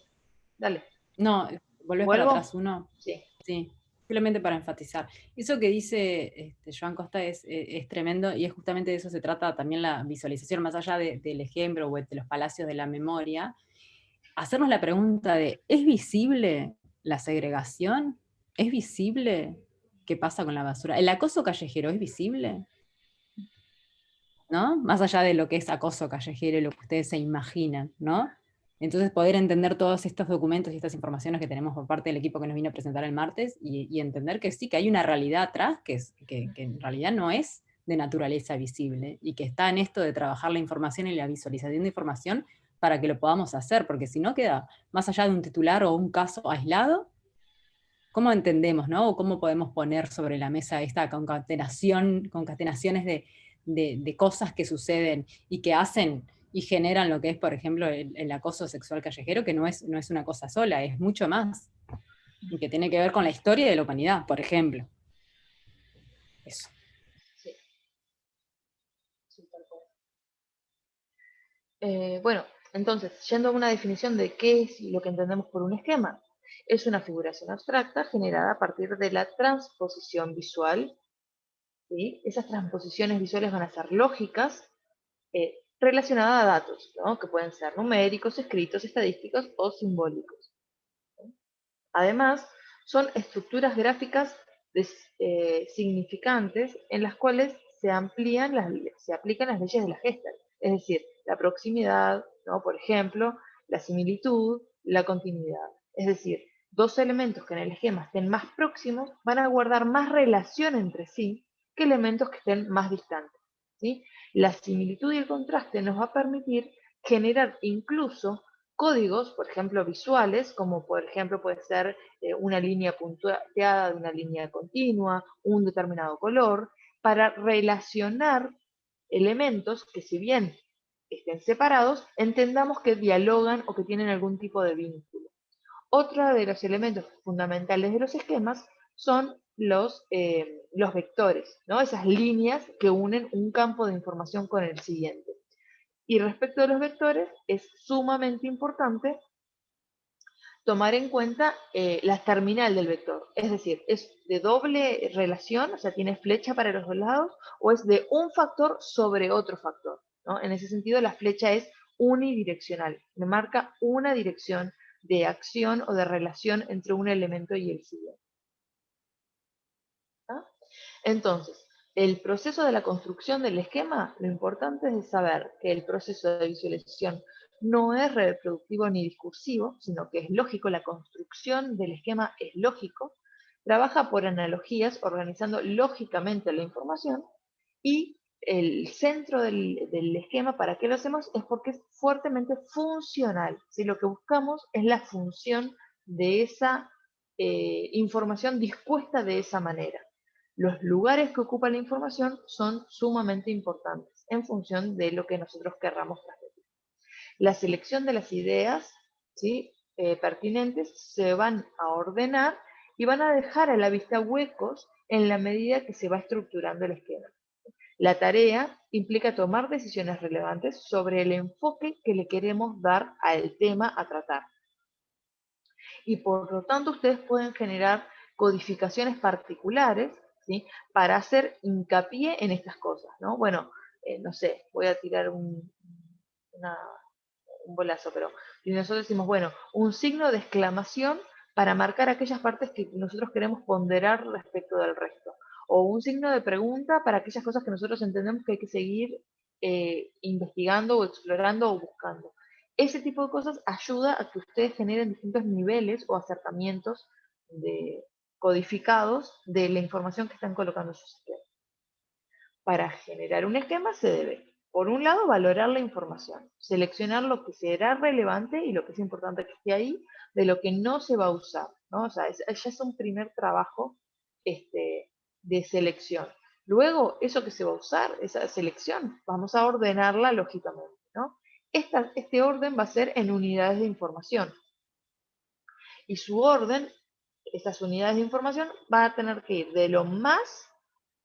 dale. No, volvés para atrás uno. Sí. Sí, simplemente para enfatizar. Eso que dice Joan Costa es tremendo, y es justamente de eso se trata también la visualización, más allá del ejemplo o de los palacios de la memoria. Hacernos la pregunta de, ¿es visible la segregación? ¿Es visible qué pasa con la basura? ¿El acoso callejero es visible? ¿No? Más allá de lo que es acoso callejero y lo que ustedes se imaginan, ¿no? Entonces poder entender todos estos documentos y estas informaciones que tenemos por parte del equipo que nos vino a presentar el martes y entender que sí, que hay una realidad atrás que en realidad no es de naturaleza visible y que está en esto de trabajar la información y la visualización de información para que lo podamos hacer, porque si no queda más allá de un titular o un caso aislado. ¿Cómo entendemos, ¿no? O cómo podemos poner sobre la mesa esta concatenaciones de cosas que suceden y que hacen y generan lo que es, por ejemplo, el acoso sexual callejero, que no es una cosa sola, es mucho más, y que tiene que ver con la historia de la humanidad, por ejemplo. Eso. Sí. Sí, tal cual. Bueno, entonces, yendo a una definición de qué es lo que entendemos por un esquema, es una figuración abstracta generada a partir de la transposición visual, ¿sí? Esas transposiciones visuales van a ser lógicas, relacionadas a datos, ¿no? Que pueden ser numéricos, escritos, estadísticos o simbólicos. Además, son estructuras gráficas significantes en las cuales se aplican las leyes de la Gestalt, es decir, la proximidad, ¿no? Por ejemplo, la similitud, la continuidad. Es decir, dos elementos que en el esquema estén más próximos van a guardar más relación entre sí que elementos que estén más distantes, ¿sí? La similitud y el contraste nos va a permitir generar incluso códigos, por ejemplo, visuales, como por ejemplo puede ser una línea punteada de una línea continua, un determinado color, para relacionar elementos que, si bien estén separados, entendamos que dialogan o que tienen algún tipo de vínculo. Otro de los elementos fundamentales de los esquemas son los vectores, ¿no? Esas líneas que unen un campo de información con el siguiente. Y respecto a los vectores, es sumamente importante tomar en cuenta la terminal del vector. Es decir, ¿es de doble relación, o sea, tiene flecha para los dos lados, o es de un factor sobre otro factor, ¿no? En ese sentido, la flecha es unidireccional, me marca una dirección de acción o de relación entre un elemento y el siguiente. ¿Ah? Entonces, el proceso de la construcción del esquema, lo importante es saber que el proceso de visualización no es reproductivo ni discursivo, sino que es lógico, la construcción del esquema es lógico, trabaja por analogías, organizando lógicamente la información, y el centro del esquema, ¿para qué lo hacemos? Es porque es fuertemente funcional. Si lo que buscamos es la función de esa información dispuesta de esa manera. Los lugares que ocupa la información son sumamente importantes en función de lo que nosotros querramos transmitir. La selección de las ideas, ¿sí? Pertinentes se van a ordenar y van a dejar a la vista huecos en la medida que se va estructurando el esquema. La tarea implica tomar decisiones relevantes sobre el enfoque que le queremos dar al tema a tratar. Y por lo tanto ustedes pueden generar codificaciones particulares, ¿sí? Para hacer hincapié en estas cosas, ¿no? Bueno, no sé, voy a tirar un bolazo, pero si nosotros decimos, bueno, un signo de exclamación para marcar aquellas partes que nosotros queremos ponderar respecto del resto, o un signo de pregunta para aquellas cosas que nosotros entendemos que hay que seguir investigando o explorando o buscando. Ese tipo de cosas ayuda a que ustedes generen distintos niveles o acercamientos codificados de la información que están colocando en su sistema. Para generar un esquema se debe, por un lado, valorar la información, seleccionar lo que será relevante y lo que es importante que esté ahí, de lo que no se va a usar, ¿no? O sea, ya es un primer trabajo de selección. Luego, eso que se va a usar, esa selección, vamos a ordenarla lógicamente, ¿no? Este orden va a ser en unidades de información. Y su orden, estas unidades de información, van a tener que ir de lo más,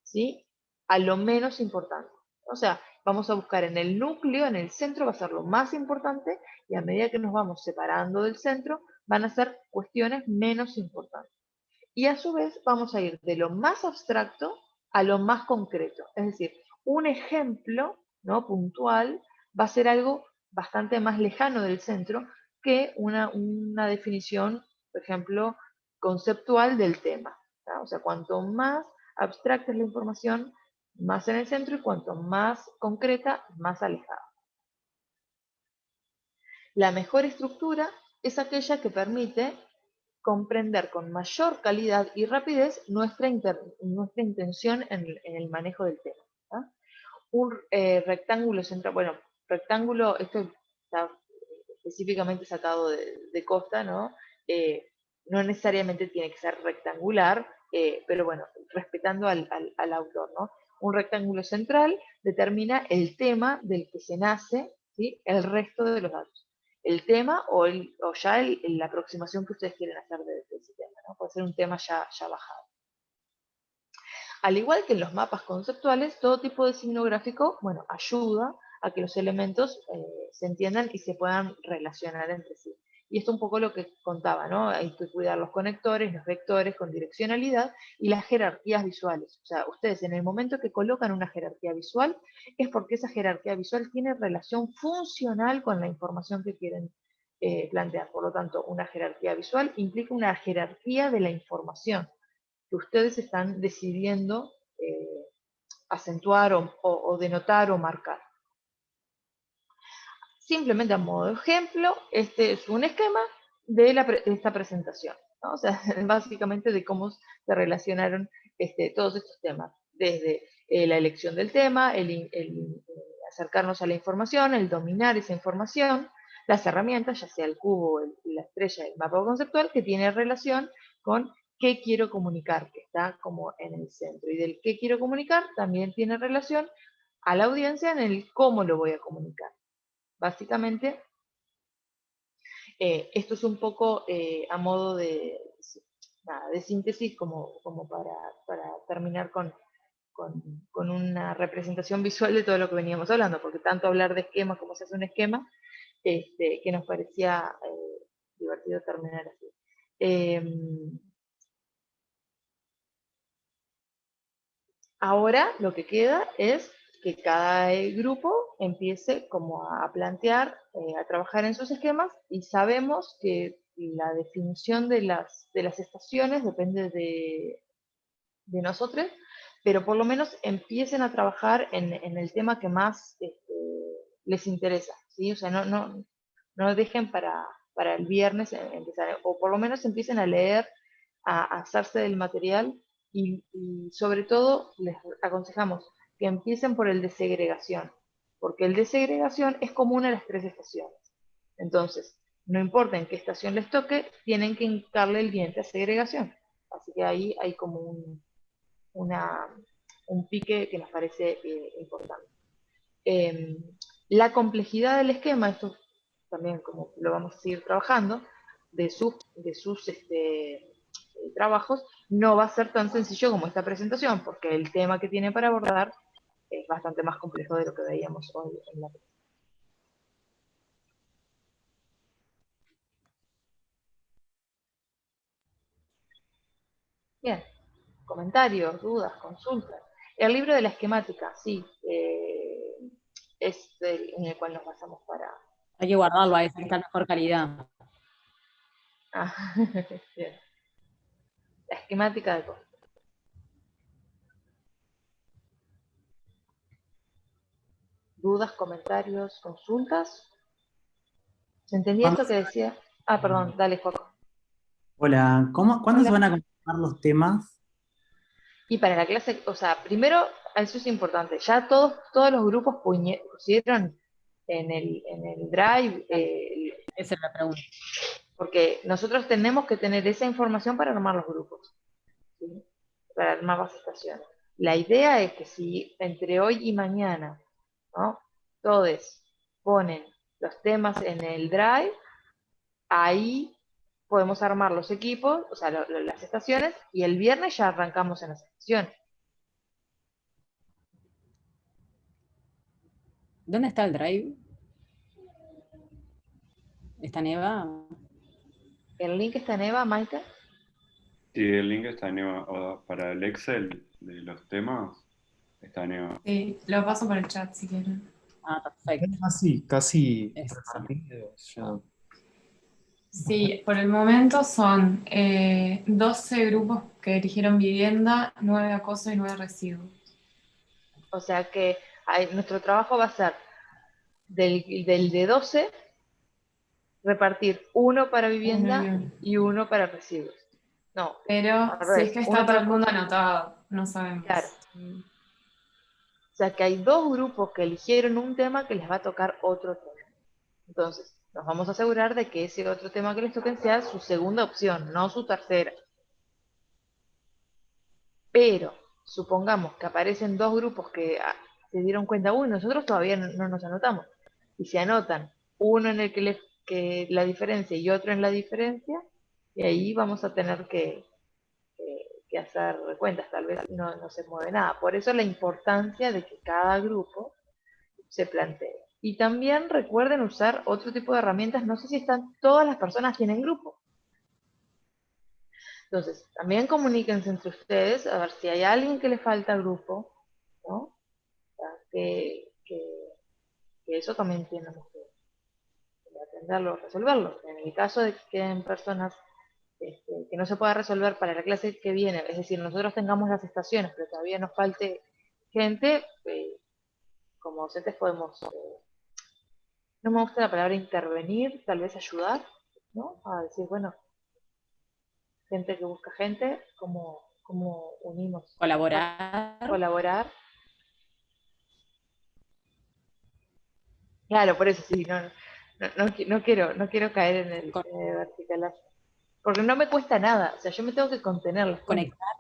¿sí?, a lo menos importante. O sea, vamos a buscar en el núcleo, en el centro va a ser lo más importante, y a medida que nos vamos separando del centro, van a ser cuestiones menos importantes. Y a su vez vamos a ir de lo más abstracto a lo más concreto. Es decir, un ejemplo, ¿no?, puntual va a ser algo bastante más lejano del centro que una definición, por ejemplo, conceptual del tema, ¿tá? O sea, cuanto más abstracta es la información, más en el centro, y cuanto más concreta, más alejada. La mejor estructura es aquella que permite comprender con mayor calidad y rapidez nuestra intención en el manejo del tema, ¿tá? Un rectángulo central, bueno, rectángulo, esto está específicamente sacado de Costa, ¿no? No necesariamente tiene que ser rectangular, pero bueno, respetando al autor, ¿no? Un rectángulo central determina el tema del que se nace, ¿sí? El resto de los datos. El tema o ya la aproximación que ustedes quieren hacer de ese tema, ¿no? Puede ser un tema ya bajado. Al igual que en los mapas conceptuales, todo tipo de signo gráfico, bueno, ayuda a que los elementos se entiendan y se puedan relacionar entre sí. Y esto es un poco lo que contaba, ¿no? Hay que cuidar los conectores, los vectores con direccionalidad y las jerarquías visuales. O sea, ustedes en el momento que colocan una jerarquía visual, es porque esa jerarquía visual tiene relación funcional con la información que quieren plantear. Por lo tanto, una jerarquía visual implica una jerarquía de la información que ustedes están decidiendo acentuar o denotar o marcar. Simplemente a modo de ejemplo, este es un esquema de esta presentación, ¿no? O sea, básicamente de cómo se relacionaron todos estos temas, desde la elección del tema, el acercarnos a la información, el dominar esa información, las herramientas, ya sea el cubo, la estrella, el mapa conceptual, que tiene relación con qué quiero comunicar, que está como en el centro. Y del qué quiero comunicar también tiene relación a la audiencia en el cómo lo voy a comunicar. Básicamente, esto es un poco a modo de síntesis como para terminar con una representación visual de todo lo que veníamos hablando, porque tanto hablar de esquemas como se hace un esquema, que nos parecía divertido terminar así. Ahora lo que queda es que cada grupo empiece como a plantear, a trabajar en sus esquemas, y sabemos que la definición de las estaciones depende de nosotros, pero por lo menos empiecen a trabajar en el tema que más les interesa, ¿sí? O sea, no dejen para el viernes empezar, o por lo menos empiecen a leer, a hacerse del material, y sobre todo les aconsejamos que empiecen por el de segregación, porque el de segregación es común a las 3 estaciones. Entonces, no importa en qué estación les toque, tienen que hincarle el diente a segregación. Así que ahí hay como un pique que nos parece importante. La complejidad del esquema, esto también como lo vamos a seguir trabajando, de sus trabajos, no va a ser tan sencillo como esta presentación, porque el tema que tiene para abordar es bastante más complejo de lo que veíamos hoy en la presentación. Bien, comentarios, dudas, consultas. El libro de la esquemática, sí, es en el cual nos basamos para... Hay que guardarlo, a esa está mejor calidad. Ah, bien. La esquemática de costo. ¿Dudas, comentarios, consultas? ¿Se entendía esto que decía? Ah, perdón, dale, Joco. Hola, ¿cuándo se Hola. van a confirmar los temas? Y para la clase, o sea, primero, eso es importante, ya todos los grupos pusieron en el Drive, Esa es la pregunta. porque nosotros tenemos que tener esa información para armar los grupos, ¿sí? Para armar las estaciones. La idea es que si entre hoy y mañana, ¿no?, todos ponen los temas en el Drive, ahí podemos armar los equipos, o sea, las estaciones, y el viernes ya arrancamos en las estaciones. ¿Dónde está el Drive? ¿Está Eva? El link está en Eva, Maite. Sí, el link está en Eva. Para el Excel de los temas, está en Eva. Sí, lo paso por el chat si quieren. Ah, perfecto. Casi Eso. repartidos ya. Sí, por el momento son 12 grupos que eligieron vivienda, 9 acoso y 9 residuos. O sea que nuestro trabajo va a ser del de 12, repartir uno para vivienda y uno para residuos. No, Pero al si revés, es que está uno todo para el mundo acoso. anotado, no sabemos. Claro. O sea que hay 2 grupos que eligieron un tema que les va a tocar otro tema. Entonces, nos vamos a asegurar de que ese otro tema que les toque sea su segunda opción, no su tercera. Pero, supongamos que aparecen 2 grupos que se dieron cuenta, uy, nosotros todavía no nos anotamos. y se anotan uno en el que la diferencia y otro en la diferencia, y ahí vamos a tener que hacer cuentas, tal vez no se mueve nada. Por eso la importancia de que cada grupo se plantee. Y también recuerden usar otro tipo de herramientas, no sé si están todas las personas tienen grupo. Entonces, también comuníquense entre ustedes a ver si hay alguien que le falta grupo, ¿no? O sea, que eso también tenemos que atenderlo, resolverlo. En el caso de que queden personas que no se pueda resolver para la clase que viene, es decir, nosotros tengamos las estaciones, pero todavía nos falte gente, como docentes podemos, no me gusta la palabra intervenir, tal vez ayudar, ¿no? A decir, bueno, gente que busca gente, cómo unimos, Colaborar. colaborar. Claro, por eso sí, no quiero caer en el verticalazo. Porque no me cuesta nada, o sea, yo me tengo que contener las cuentas. Conectar